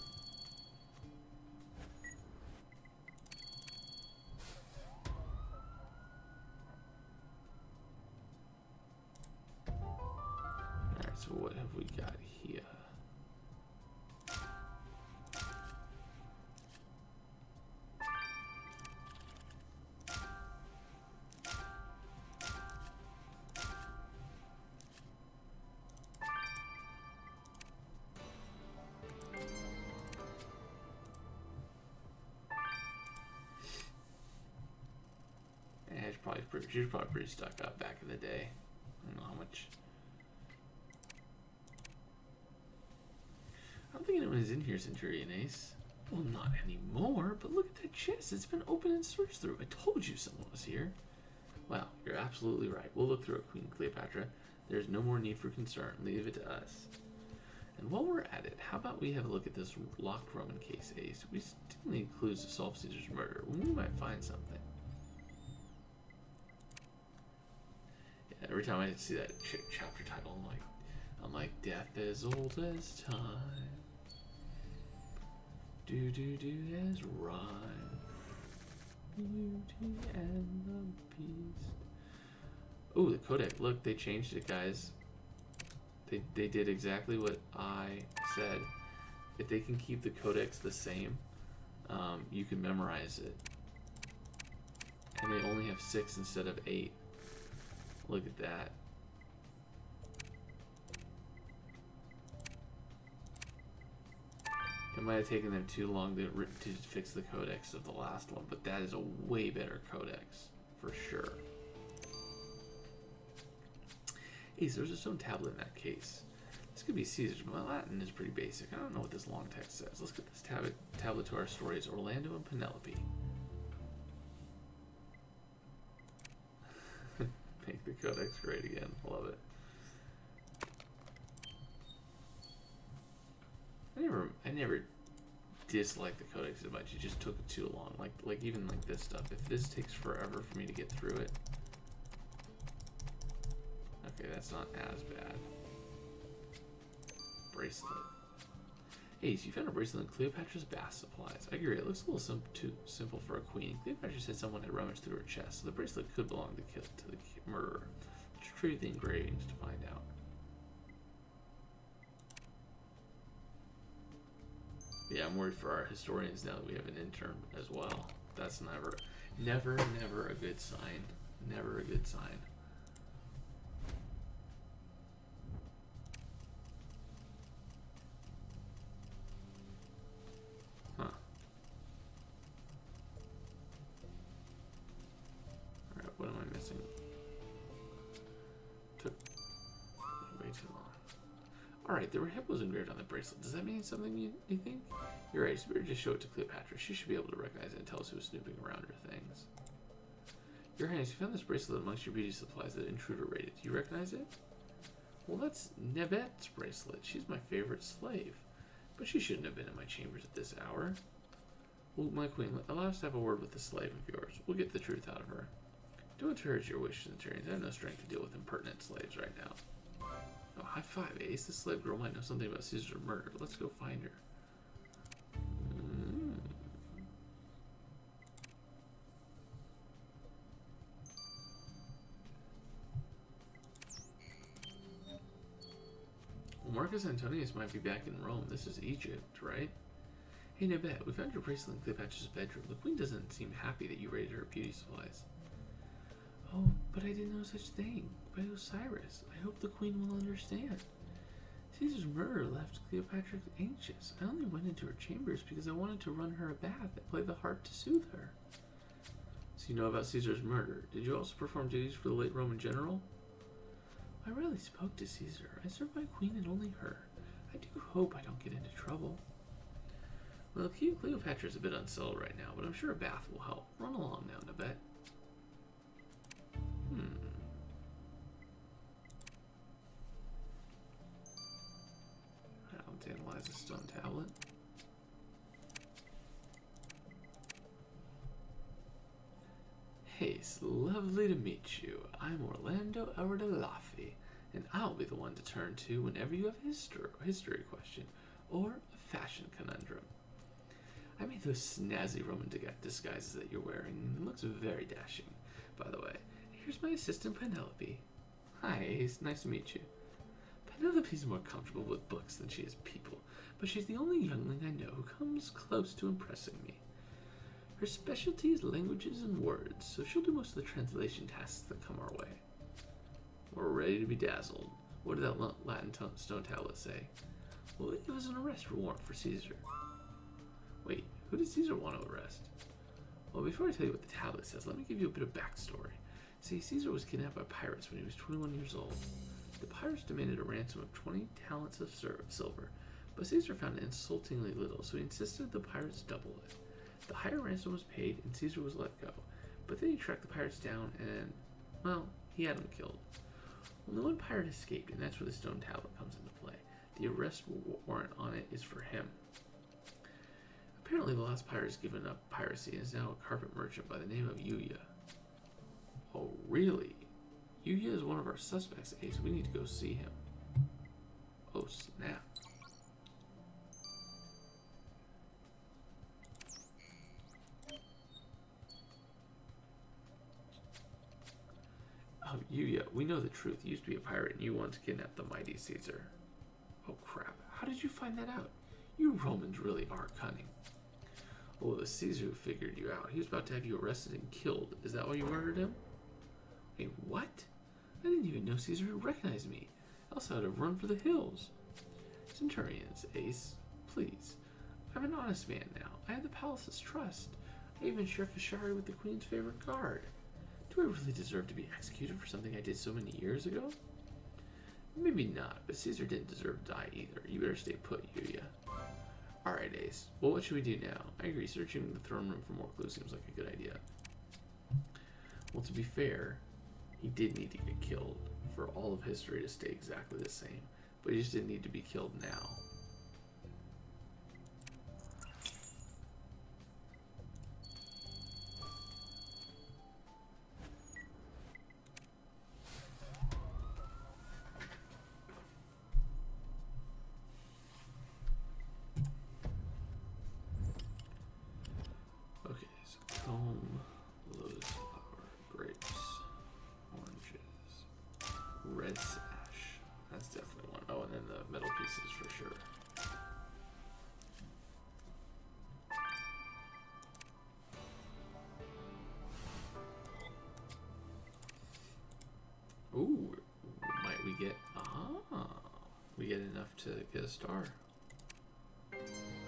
Alright, so what have we got here? She was probably pretty stuck up back in the day. I don't know how much. I don't think anyone is in here, Centurion Ace. Well, not anymore, but look at that chest. It's been opened and searched through. I told you someone was here. Well, you're absolutely right. We'll look through it, Queen Cleopatra. There's no more need for concern. Leave it to us. And while we're at it, how about we have a look at this locked Roman case, Ace? We still need clues to solve Caesar's murder. We might find something. Every time I see that chapter title, I'm like, death as old as time. Do as rhyme. Beauty and the Beast. Oh, the codec. Look, they changed it, guys. They did exactly what I said. If they can keep the codex the same, you can memorize it. And they only have 6 instead of 8. Look at that. It might have taken them too long to fix the codex of the last one, but that is a way better codex, for sure. Ace, there's a stone tablet in that case. This could be Caesar's, but my Latin is pretty basic. I don't know what this long text says. Let's get this tablet to our stories, Orlando and Penelope. Make the codex great again. Love it. I never disliked the codex as much. It just took too long. Like even like this stuff. If this takes forever for me to get through it. Okay, that's not as bad. Bracelet. Ace, you found a bracelet in Cleopatra's bath supplies. I agree, it looks a little too simple for a queen. Cleopatra said someone had rummaged through her chest, so the bracelet could belong to the murderer. Let's retrieve the engravings to find out. Yeah, I'm worried for our historians now that we have an intern as well. That's never a good sign. Never a good sign. Huh. Alright, what am I missing? Took way too long. Alright, the hip was engraved on the bracelet. Does that mean something, you think? You're right, so better just show it to Cleopatra. She should be able to recognize it and tell us who was snooping around her things. Your Highness, you found this bracelet amongst your beauty supplies that intruder raided. Do you recognize it? Well, that's Nebet's bracelet. She's my favorite slave. But she shouldn't have been in my chambers at this hour. Well, my queen, allow us to have a word with the slave of yours. We'll get the truth out of her. Do encourage your wishes, Centurions. I have no strength to deal with impertinent slaves right now. Oh, high five, Ace. This slave girl might know something about Caesar's murder. Let's go find her. Well, Marcus Antonius might be back in Rome. This is Egypt, right? Hey, Nebet, we found your bracelet in Cleopatra's bedroom. The queen doesn't seem happy that you raided her beauty supplies. Oh, but I didn't know such thing. By Osiris, I hope the queen will understand. Caesar's murder left Cleopatra anxious. I only went into her chambers because I wanted to run her a bath and play the harp to soothe her. So you know about Caesar's murder. Did you also perform duties for the late Roman general? I rarely spoke to Caesar. I served my queen and only her. I do hope I don't get into trouble. Well, Cleopatra's a bit unsettled right now, but I'm sure a bath will help. Run along now, Nebet. I'll analyze a stone tablet. Hey, it's lovely to meet you. I'm Orlando Aradalafi, and I'll be the one to turn to whenever you have a history question or a fashion conundrum. I made those snazzy Roman disguises that you're wearing. It looks very dashing, by the way. Here's my assistant, Penelope. Hi, Ace. Nice to meet you. Penelope's more comfortable with books than she is people, but she's the only youngling I know who comes close to impressing me. Her specialty is languages and words, so she'll do most of the translation tasks that come our way. We're ready to be dazzled. What did that Latin stone tablet say? Well, it was an arrest warrant for Caesar. Wait, who did Caesar want to arrest? Well, before I tell you what the tablet says, let me give you a bit of backstory. See, Caesar was kidnapped by pirates when he was 21 years old. The pirates demanded a ransom of 20 talents of silver, but Caesar found it insultingly little, so he insisted the pirates double it. The higher ransom was paid, and Caesar was let go, but then he tracked the pirates down and, well, he had them killed. Only one pirate escaped, and that's where the stone tablet comes into play. The arrest warrant on it is for him. Apparently the last pirate has given up piracy and is now a carpet merchant by the name of Yuya. Oh, really? Yuya is one of our suspects, Ace. We need to go see him. Oh, snap. Oh, Yuya, we know the truth. You used to be a pirate and you wanted to kidnap the mighty Caesar. Oh, crap. How did you find that out? You Romans really are cunning. Oh, the Caesar who figured you out. He was about to have you arrested and killed. Is that why you murdered him? Wait, what? I didn't even know Caesar had recognized me. Else I would have run for the hills. Centurions, Ace, please. I'm an honest man now. I have the palace's trust. I even share Kashari with the queen's favorite guard. Do I really deserve to be executed for something I did so many years ago? Maybe not, but Caesar didn't deserve to die either. You better stay put, Yuya. Alright, Ace. Well, what should we do now? I agree, searching the throne room for more clues seems like a good idea. Well, to be fair, he did need to get killed for all of history to stay exactly the same, but he just didn't need to be killed now. red sash. That's definitely one. Oh, and then the metal pieces for sure. Ooh, might we get... Ah, we get enough to get a star.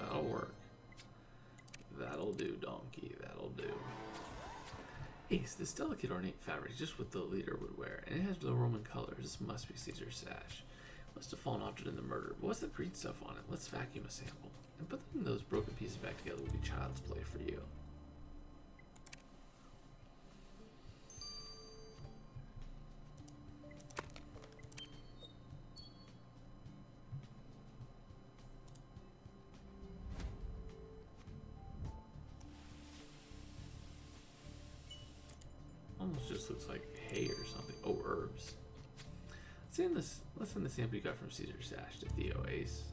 That'll work. That'll do, donkey. That'll do. Ace, this delicate ornate fabric is just what the leader would wear, and it has no Roman colors. This must be Caesar's sash. Must have fallen often in the murder. But what's the green stuff on it? Let's vacuum a sample. And putting those broken pieces back together will be child's play for you. Almost just looks like hay or something. Oh, herbs. Let's send the sample you got from Caesar's sash to Theo, Ace.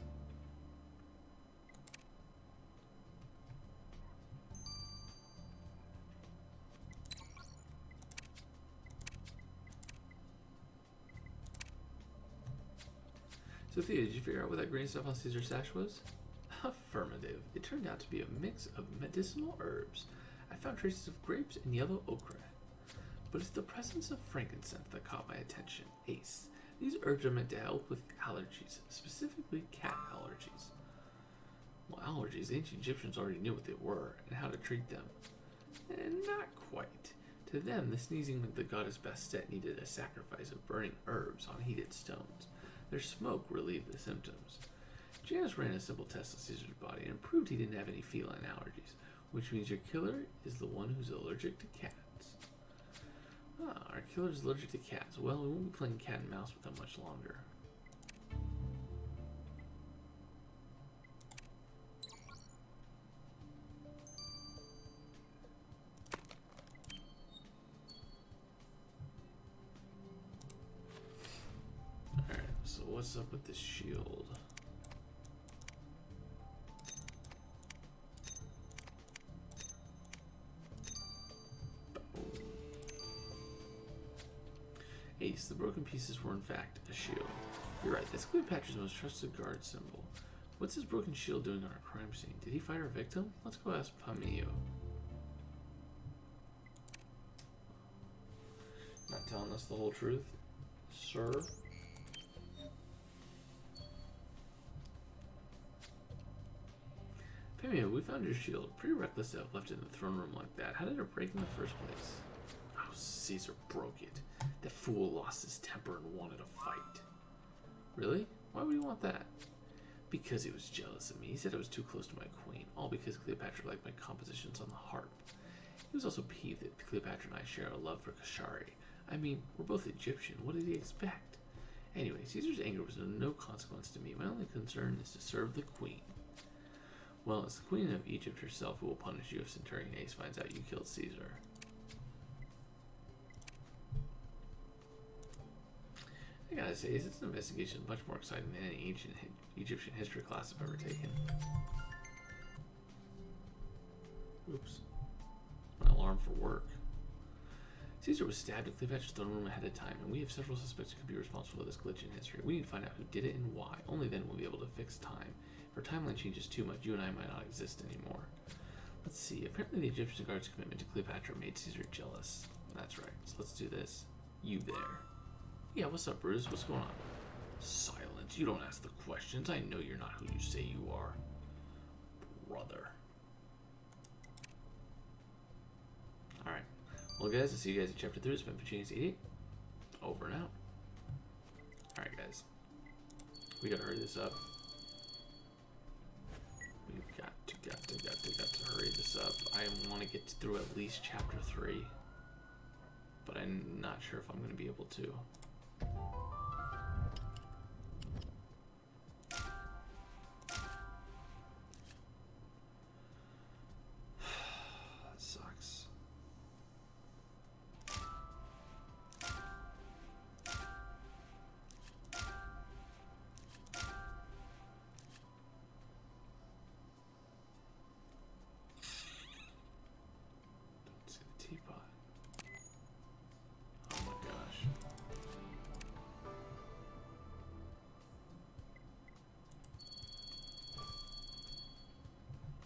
So Theo, did you figure out what that green stuff on Caesar's sash was? Affirmative. It turned out to be a mix of medicinal herbs. I found traces of grapes and yellow ochre. But it's the presence of frankincense that caught my attention. Ace. These herbs are meant to help with allergies, specifically cat allergies. Well, allergies, ancient Egyptians already knew what they were and how to treat them. And not quite. To them, the sneezing of the goddess Bastet needed a sacrifice of burning herbs on heated stones. Their smoke relieved the symptoms. Janus ran a simple test on Caesar's body and proved he didn't have any feline allergies, which means your killer is the one who's allergic to cats. Ah, our killer is allergic to cats. Well, we won't be playing cat and mouse with them much longer. Alright, so what's up with this shield? Ace, the broken pieces were in fact a shield. You're right, that's Cleopatra's most trusted guard symbol. What's his broken shield doing on our crime scene? Did he fight our victim? Let's go ask Pomeo. Not telling us the whole truth, sir? Pomeo, we found your shield. Pretty reckless to have left it in the throne room like that. How did it break in the first place? Oh, Caesar broke it. That fool lost his temper and wanted a fight. Really? Why would he want that? Because he was jealous of me. He said I was too close to my queen, all because Cleopatra liked my compositions on the harp. He was also peeved that Cleopatra and I share a love for Kashari. I mean, we're both Egyptian. What did he expect? Anyway, Caesar's anger was of no consequence to me. My only concern is to serve the queen. Well, it's the queen of Egypt herself who will punish you if Centurion Ace finds out you killed Caesar. I gotta say, this investigation is much more exciting than any ancient Egyptian history class I've ever taken. Oops. My alarm for work. Caesar was stabbed in Cleopatra's throne room ahead of time, and we have several suspects who could be responsible for this glitch in history. We need to find out who did it and why. Only then we'll be able to fix time. If our timeline changes too much, you and I might not exist anymore. Let's see. Apparently the Egyptian guard's commitment to Cleopatra made Caesar jealous. That's right. So let's do this. You there. Yeah, what's up, Brutus? What's going on? Silence. You don't ask the questions. I know you're not who you say you are. Brother. Alright. Well, guys, I'll see you guys in Chapter 3. It's been Pt1 88. Over and out. Alright, guys. We gotta hurry this up. We've got to hurry this up. I want to get through at least Chapter 3. But I'm not sure if I'm going to be able to. That sucks. Don't see the teapot. Oh my gosh.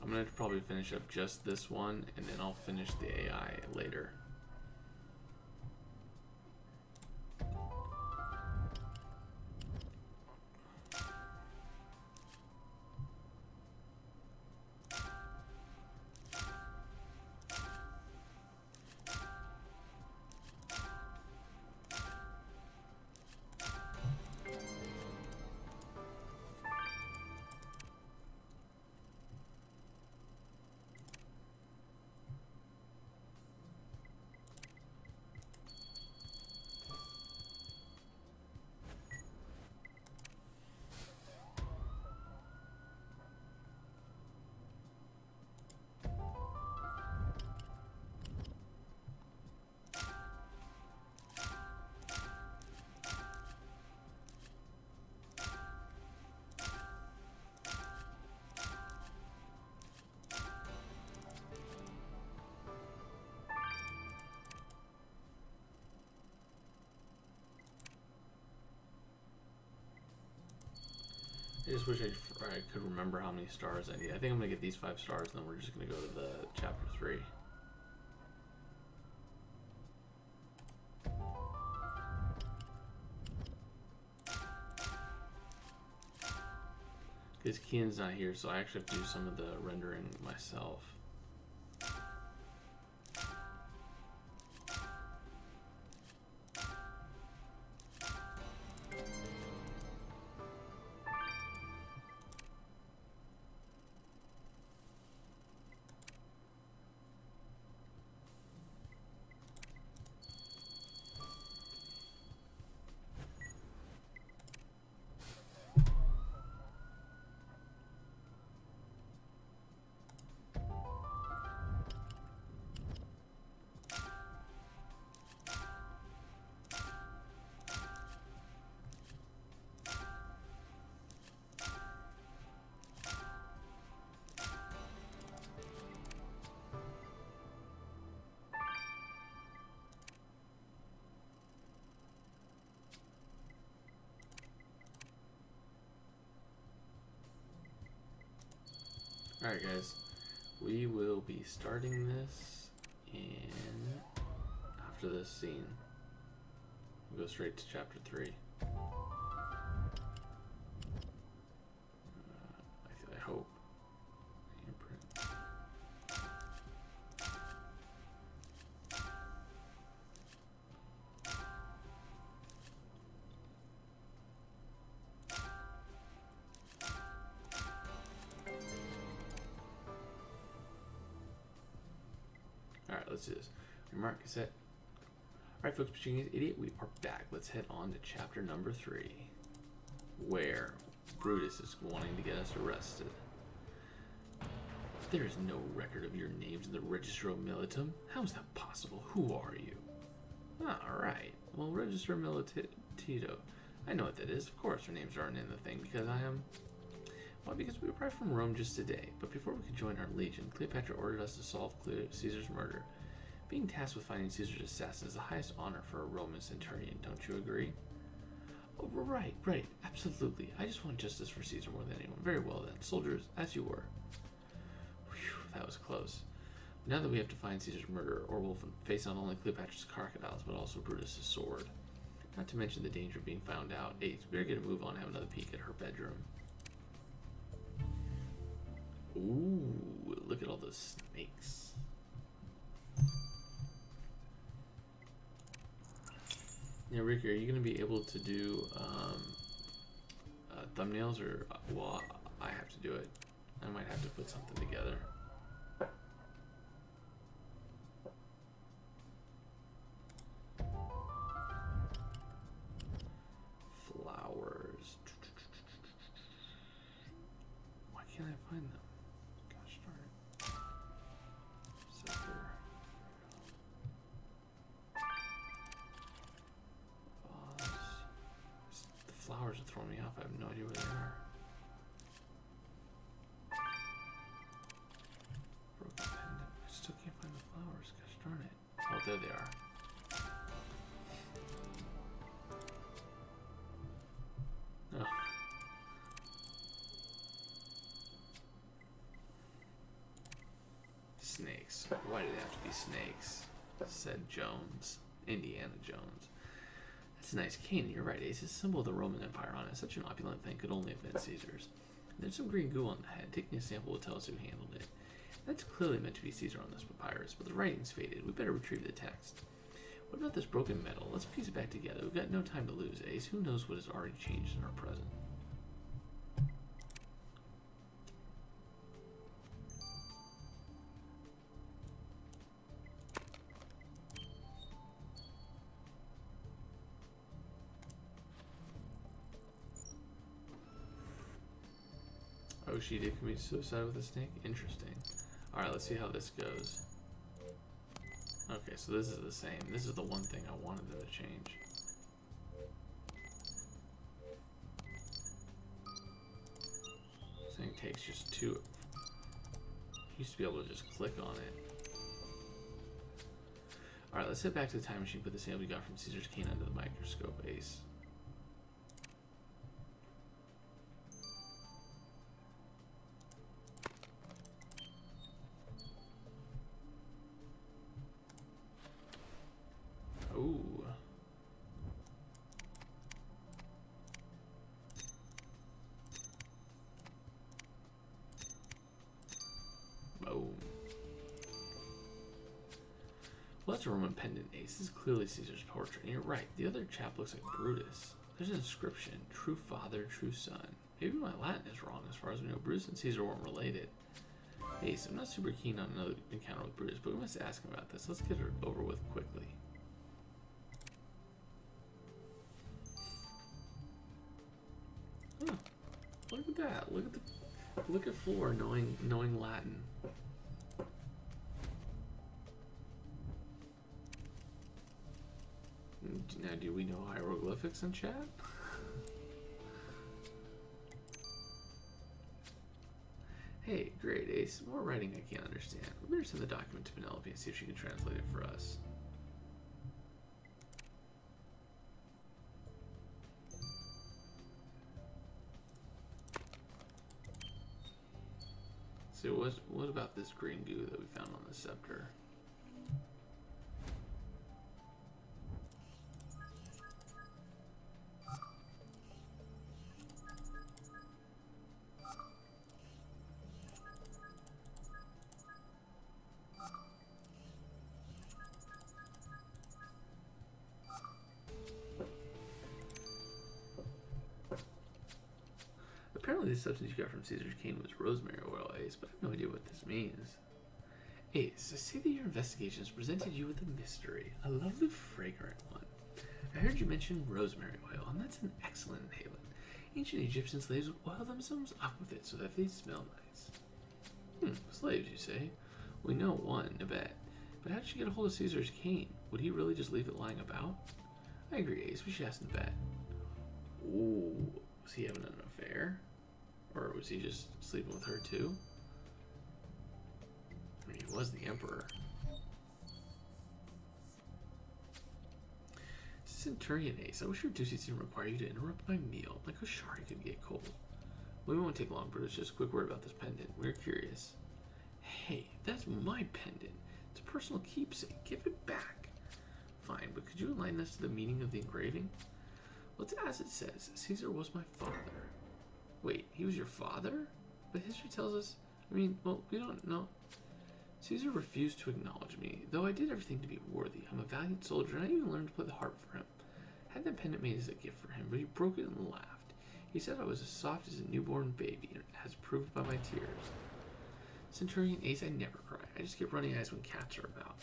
I'm gonna probably finish up just this one, and then I'll finish the AI later. I just wish I could remember how many stars I need. I think I'm going to get these 5 stars, and then we're just going to go to the chapter 3. Because Kian's not here, so I actually have to do some of the rendering myself. Alright guys, we will be starting this in after this scene. We'll go straight to chapter 3. I hope. Imprint. Alright, let's do this. Remark is set. Alright folks, Machine Idiot, we are back. Let's head on to chapter number 3, where Brutus is wanting to get us arrested. There is no record of your names in the Register of Militum. How is that possible? Who are you? Alright, well, Register of Militito. I know what that is. Of course our names aren't in the thing because I am... Well, because we arrived from Rome just today, but before we could join our legion, Cleopatra ordered us to solve Caesar's murder. Being tasked with finding Caesar's assassin is the highest honor for a Roman centurion, don't you agree? Oh, right, absolutely. I just want justice for Caesar more than anyone. Very well then, soldiers, as you were. Whew, that was close. But now that we have to find Caesar's murderer, or we'll face not only Cleopatra's crocodiles, but also Brutus's sword. Not to mention the danger of being found out. Hey, it's better get a move on and have another peek at her bedroom. Ooh, look at all those snakes. Yeah, Ricky, are you going to be able to do thumbnails, or well, I have to do it. I might have to put something together. Flowers. Why can't I find them? Gosh darn it. Scepter. The flowers are throwing me off. I have no idea where they are. Broken pendant. I still can't find the flowers. Gosh darn it. Oh, there they are. Oh. snakes. Why did it have to be snakes? Said Jones. Indiana Jones. That's a nice cane, you're right, Ace. It's a symbol of the Roman Empire on it. Such an opulent thing could only have been Caesar's. There's some green goo on the head. Taking a sample will tell us who handled it. That's clearly meant to be Caesar on this papyrus, but the writing's faded. We better retrieve the text. What about this broken metal? Let's piece it back together. We've got no time to lose, Ace. Who knows what has already changed in our present? Oh, she did commit suicide with a snake? Interesting. Alright, let's see how this goes. Okay, so this is the same. This is the one thing I wanted to change. This thing takes just 2. Used to be able to just click on it. Alright, let's head back to the time machine, put the sample we got from Caesar's cane under the microscope, Ace. Ooh. Boom. Well, that's a Roman pendant, Ace. This is clearly Caesar's portrait. And you're right, the other chap looks like Brutus. There's an inscription, true father, true son. Maybe my Latin is wrong as far as we know. Brutus and Caesar weren't related. Ace, I'm not super keen on another encounter with Brutus, but we must ask him about this. Let's get it over with quickly. Huh. Look at that. Look at Floor knowing Latin. Now, do we know hieroglyphics in chat? Hey, great, Ace. More writing I can't understand. We better send the document to Penelope and see if she can translate it for us. So what about this green goo that we found on the scepter? Apparently the substance you got from Caesar's cane was rosemary oil, Ace, but I have no idea what this means. Ace, I see that your investigations presented you with a mystery, a lovely fragrant one. I heard you mention rosemary oil, and that's an excellent inhalant. Ancient Egyptian slaves would oil themselves up with it so that they smell nice. Slaves, you say? We know one, Nabet. But how did she get a hold of Caesar's cane? Would he really just leave it lying about? I agree, Ace. We should ask Nabet. Ooh, was he having an affair? Or was he just sleeping with her too? I mean, he was the emperor. Centurion, Ace, I wish your duties didn't require you to interrupt my meal. My koshari could get cold. Well, we won't take long, Brutus. Just a quick word about this pendant. We're curious. Hey, that's my pendant. It's a personal keepsake. Give it back. Fine, but could you enlighten us to the meaning of the engraving? Well, it's as it says. Caesar was my father. Wait, he was your father? But history tells us... I mean, well, we don't know. Caesar refused to acknowledge me, though I did everything to be worthy. I'm a valiant soldier, and I even learned to play the harp for him. I had that pendant made as a gift for him, but he broke it and laughed. He said I was as soft as a newborn baby, as proved by my tears. Centurion, Ace, I never cry. I just get runny eyes when cats are about.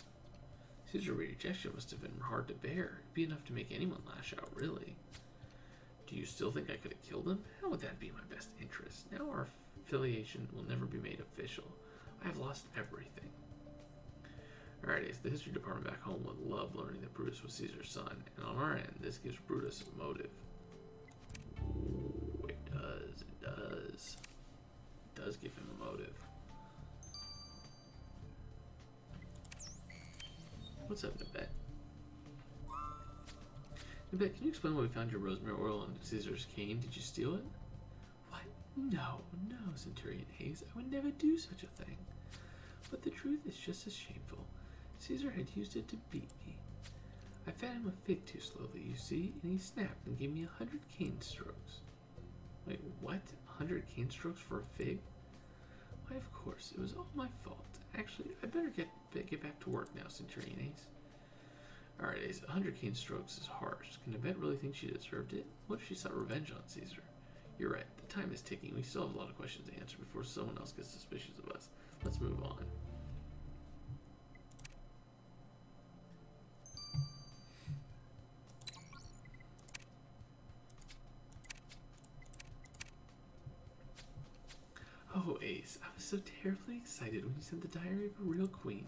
Caesar's rejection must have been hard to bear. It'd be enough to make anyone lash out, really. Do you still think I could have killed him? How would that be in my best interest? Now our affiliation will never be made official. I have lost everything. Alright, Ace, the history department back home would love learning that Brutus was Caesar's son, and on our end, this gives Brutus a motive. Ooh, it does. It does give him a motive. What's up, Nabet? Nabet, can you explain why we found your rosemary oil on Caesar's cane? Did you steal it? What? No, Centurion Hayes. I would never do such a thing. But the truth is just as shameful. Caesar had used it to beat me. I fed him a fig too slowly, you see, and he snapped and gave me 100 cane strokes. Wait, what? 100 cane strokes for a fig? Why, of course, it was all my fault. Actually, I better get back to work now, Centurion Ace. Alright, Ace, 100 cane strokes is harsh. Can Yvette really think she deserved it? What if she sought revenge on Caesar? You're right, the time is ticking. We still have a lot of questions to answer before someone else gets suspicious of us. Let's move on. Oh, Ace, I was so terribly excited when you sent the diary of a real queen.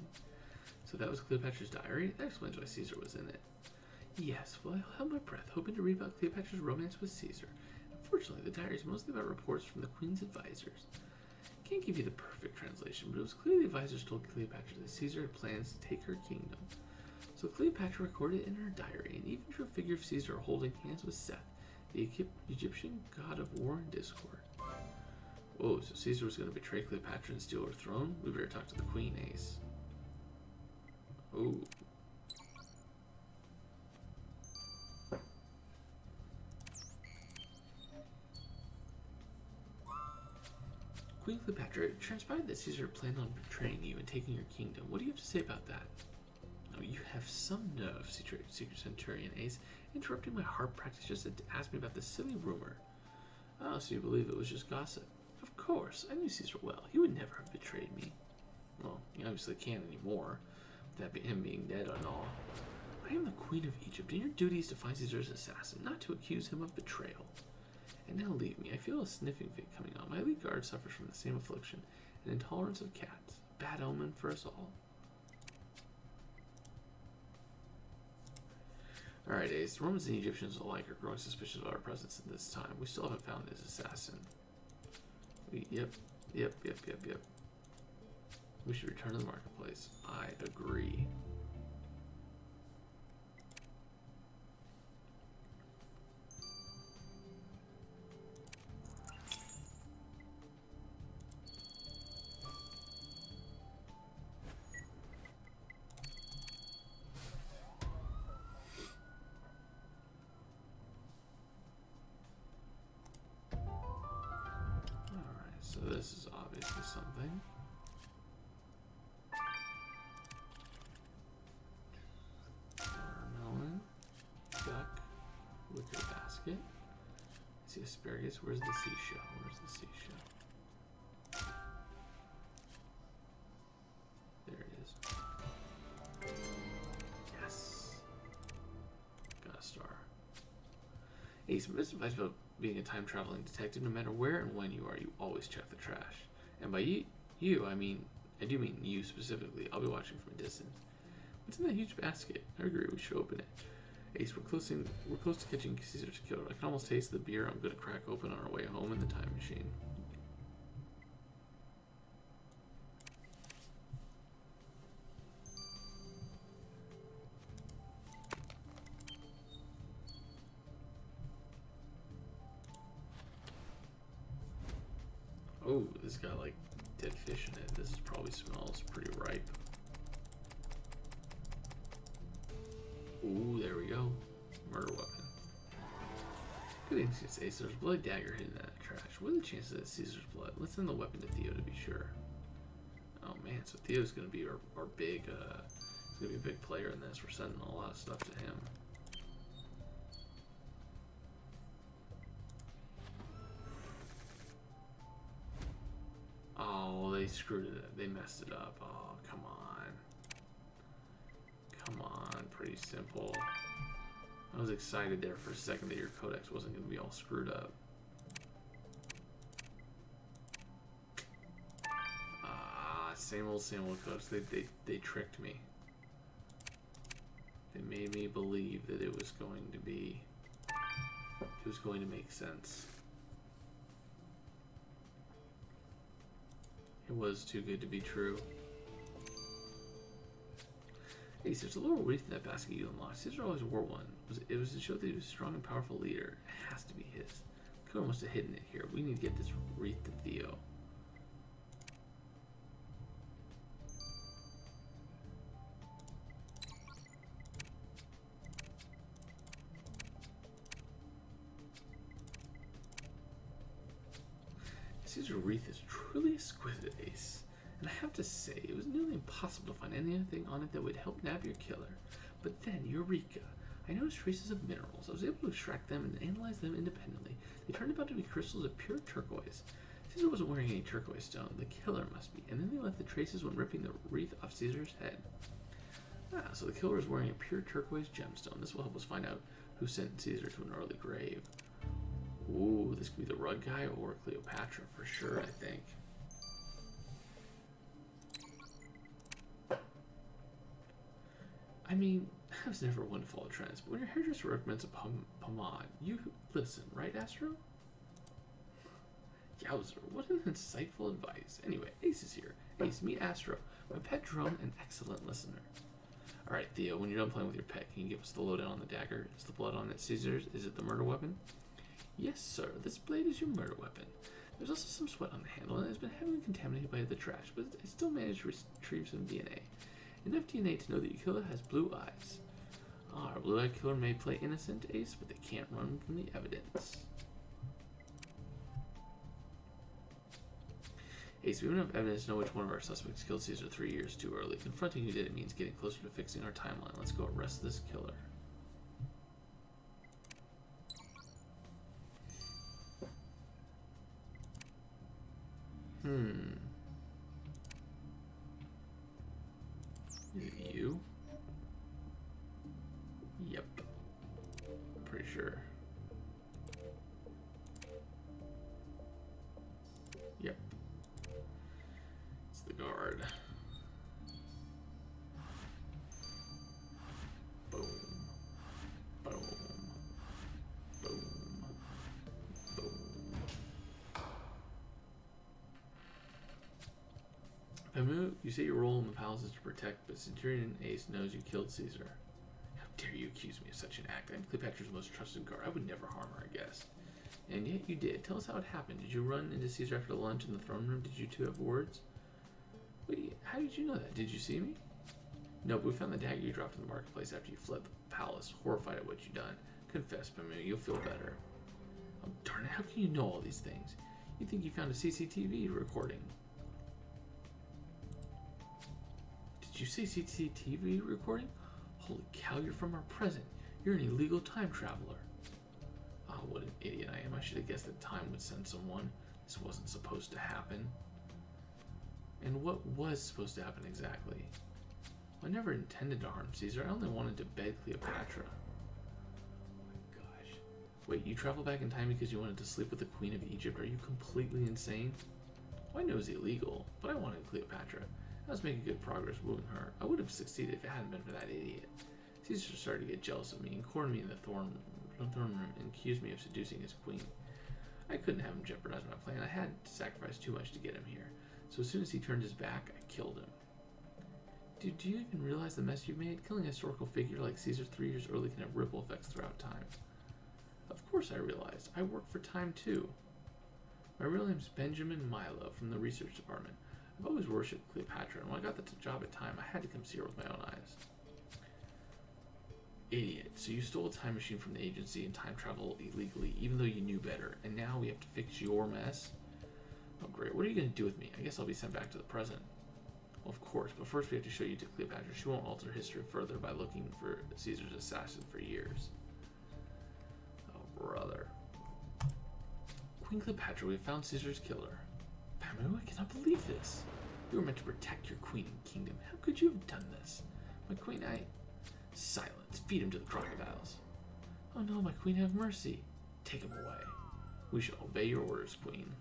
So that was Cleopatra's diary? That explains why Caesar was in it. Yes, well, I held my breath, hoping to read about Cleopatra's romance with Caesar. Unfortunately, the diary is mostly about reports from the queen's advisors. I can't give you the perfect translation, but it was clear the advisors told Cleopatra that Caesar had plans to take her kingdom. So Cleopatra recorded it in her diary and even drew a figure of Caesar holding hands with Seth, the Egyptian god of war and discord. Whoa, so Caesar was going to betray Cleopatra and steal her throne? We better talk to the queen, Ace. Ooh. Queen Cleopatra, it transpired that Caesar planned on betraying you and taking your kingdom. What do you have to say about that? Oh, you have some nerve, Secret Centurion Ace, interrupting my harp practice just to ask me about this silly rumor. Oh, so you believe it was just gossip? Of course, I knew Caesar well. He would never have betrayed me. Well, he obviously can't anymore, with that him being dead and all. I am the Queen of Egypt, and your duty is to find Caesar's assassin, not to accuse him of betrayal. And now leave me. I feel a sniffing fit coming on. My elite guard suffers from the same affliction, an intolerance of cats. Bad omen for us all. Alright, Ace. The Romans and Egyptians alike are growing suspicious of our presence at this time. We still haven't found his assassin. Yep. We should return to the marketplace. I agree. So this is obviously something. Watermelon, duck, wicker basket. I see asparagus. Where's the seashell? Where's the seashell? There it is. Yes. Got a star. Hey, some best advice about being a time-traveling detective. No matter where and when you are, you always check the trash. And by you, I do mean you specifically. I'll be watching from a distance. What's in that huge basket? I agree, we should open it. Ace, we're close to catching Caesar's killer. I can almost taste the beer I'm going to crack open on our way home in the time machine. Oh, this got like dead fish in it. This probably smells pretty ripe. Ooh, there we go. Murder weapon. Good instance, Ace. There's a bloody dagger hidden in that trash. What are the chances that it's Caesar's blood? Let's send the weapon to Theo to be sure. Oh man, so Theo's gonna be our big he's gonna be a big player in this. We're sending a lot of stuff to him. Oh, they screwed it up. They messed it up. Oh, come on. Come on, pretty simple. I was excited there for a second that your codex wasn't going to be all screwed up. Ah, same old codex. They tricked me. They made me believe that it was going to make sense. It was too good to be true. Hey, there's a little wreath in that basket you unlocked. Caesar always wore one. It was to show that he was a strong and powerful leader. It has to be his. The killer must have hidden it here. We need to get this wreath to Theo. Caesar's wreath is truly exquisite, Ace. And I have to say, it was nearly impossible to find anything on it that would help nab your killer. But then, Eureka! I noticed traces of minerals. I was able to extract them and analyze them independently. They turned out to be crystals of pure turquoise. Caesar wasn't wearing any turquoise stone. The killer must be. And then they left the traces when ripping the wreath off Caesar's head. Ah, so the killer is wearing a pure turquoise gemstone. This will help us find out who sent Caesar to an early grave. Ooh, this could be the rug guy or Cleopatra for sure, I think. I mean, I was never one to follow trends, but when your hairdresser recommends a pomade, you listen, right, Astro? Yowzer, what an insightful advice. Anyway, Ace is here. Ace, meet Astro, my pet drone and excellent listener. Alright, Theo, when you're done playing with your pet, can you give us the lowdown on the dagger? Is the blood on it Caesar's? Is it the murder weapon? Yes, sir. This blade is your murder weapon. There's also some sweat on the handle, and it has been heavily contaminated by the trash, but I still managed to retrieve some DNA. Enough DNA to know that your killer has blue eyes. Our blue-eyed killer may play innocent, Ace, but they can't run from the evidence. Ace, we have enough evidence to know which one of our suspects killed Caesar 3 years too early. Confronting who did it means getting closer to fixing our timeline. Let's go arrest this killer. Is it you? Yep. I'm pretty sure. Yep. It's the guard. Boom. Boom. Boom. Boom. Pamu, you say your role in the palace is to protect, but Centurion Ace knows you killed Caesar. How dare you accuse me of such an act? I'm Cleopatra's most trusted guard. I would never harm her, I guess. And yet you did. Tell us how it happened. Did you run into Caesar after lunch in the throne room? Did you two have words? Wait, how did you know that? Did you see me? No, but we found the dagger you dropped in the marketplace after you fled the palace, horrified at what you'd done. Confess, Pamu, you'll feel better. Oh, darn it, how can you know all these things? You think you found a CCTV recording. Did you say CCTV recording? Holy cow, you're from our present. You're an illegal time traveler. Oh, what an idiot I am. I should have guessed that time would send someone. This wasn't supposed to happen. And what was supposed to happen exactly? I never intended to harm Caesar. I only wanted to beg Cleopatra. Oh my gosh. Wait, you traveled back in time because you wanted to sleep with the Queen of Egypt? Are you completely insane? Well, I know it's illegal, but I wanted Cleopatra. I was making good progress wooing her. I would have succeeded if it hadn't been for that idiot. Caesar started to get jealous of me and cornered me in the throne room and accused me of seducing his queen. I couldn't have him jeopardize my plan. I had to sacrifice too much to get him here. So as soon as he turned his back, I killed him. Dude, do you even realize the mess you've made? Killing a historical figure like Caesar 3 years early can have ripple effects throughout time. Of course I realized. I work for time too. My real name's Benjamin Milo from the research department. I've always worshipped Cleopatra, and when I got the job at Time, I had to come see her with my own eyes. Idiot. So you stole a time machine from the agency and time traveled illegally, even though you knew better, and now we have to fix your mess? Oh great, what are you going to do with me? I guess I'll be sent back to the present. Well, of course, but first we have to show you to Cleopatra. She won't alter history further by looking for Caesar's assassin for years. Oh, brother. Queen Cleopatra, we have found Caesar's killer. Pamu, I cannot believe this. You were meant to protect your queen and kingdom. How could you have done this? My queen, Silence. Feed him to the crocodiles. Oh no, my queen, have mercy. Take him away. We shall obey your orders, queen.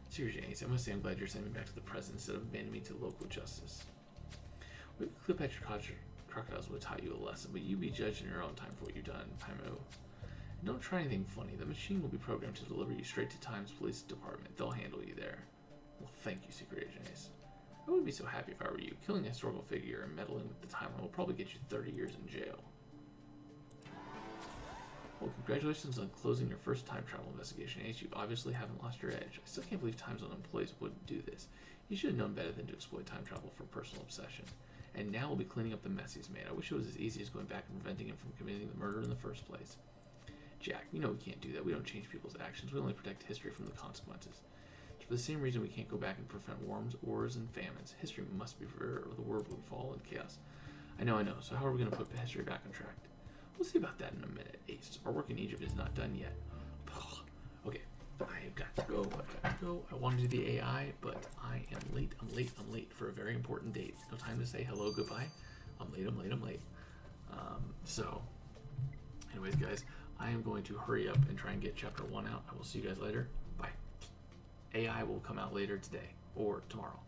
Seriously, Ace, I must say I'm glad you're sending me back to the present instead of abandoning me to local justice. Maybe Cleopatra crocodiles would have taught you a lesson, but you be judged in your own time for what you've done, Pamu. And don't try anything funny. The machine will be programmed to deliver you straight to Time's police department. They'll handle you there. Well, thank you, Secret Agent Ace. I wouldn't be so happy if I were you. Killing a historical figure and meddling with the timeline will probably get you 30 years in jail. Well, congratulations on closing your first time travel investigation, Ace. You obviously haven't lost your edge. I still can't believe Time Zone employees wouldn't do this. You should have known better than to exploit time travel for personal obsession. And now we'll be cleaning up the mess he's made. I wish it was as easy as going back and preventing him from committing the murder in the first place. Jack, you know we can't do that. We don't change people's actions. We only protect history from the consequences. It's for the same reason we can't go back and prevent wars and famines. History must be preserved, or the world will fall in chaos. I know. So how are we going to put history back on track? We'll see about that in a minute, Ace. Our work in Egypt is not done yet. Okay, I've got to go. I wanted to do the AI, but I am late. I'm late for a very important date. No time to say hello, goodbye. I'm late. So, anyways, guys, I am going to hurry up and try and get chapter 1 out. I will see you guys later. Bye. AI will come out later today or tomorrow.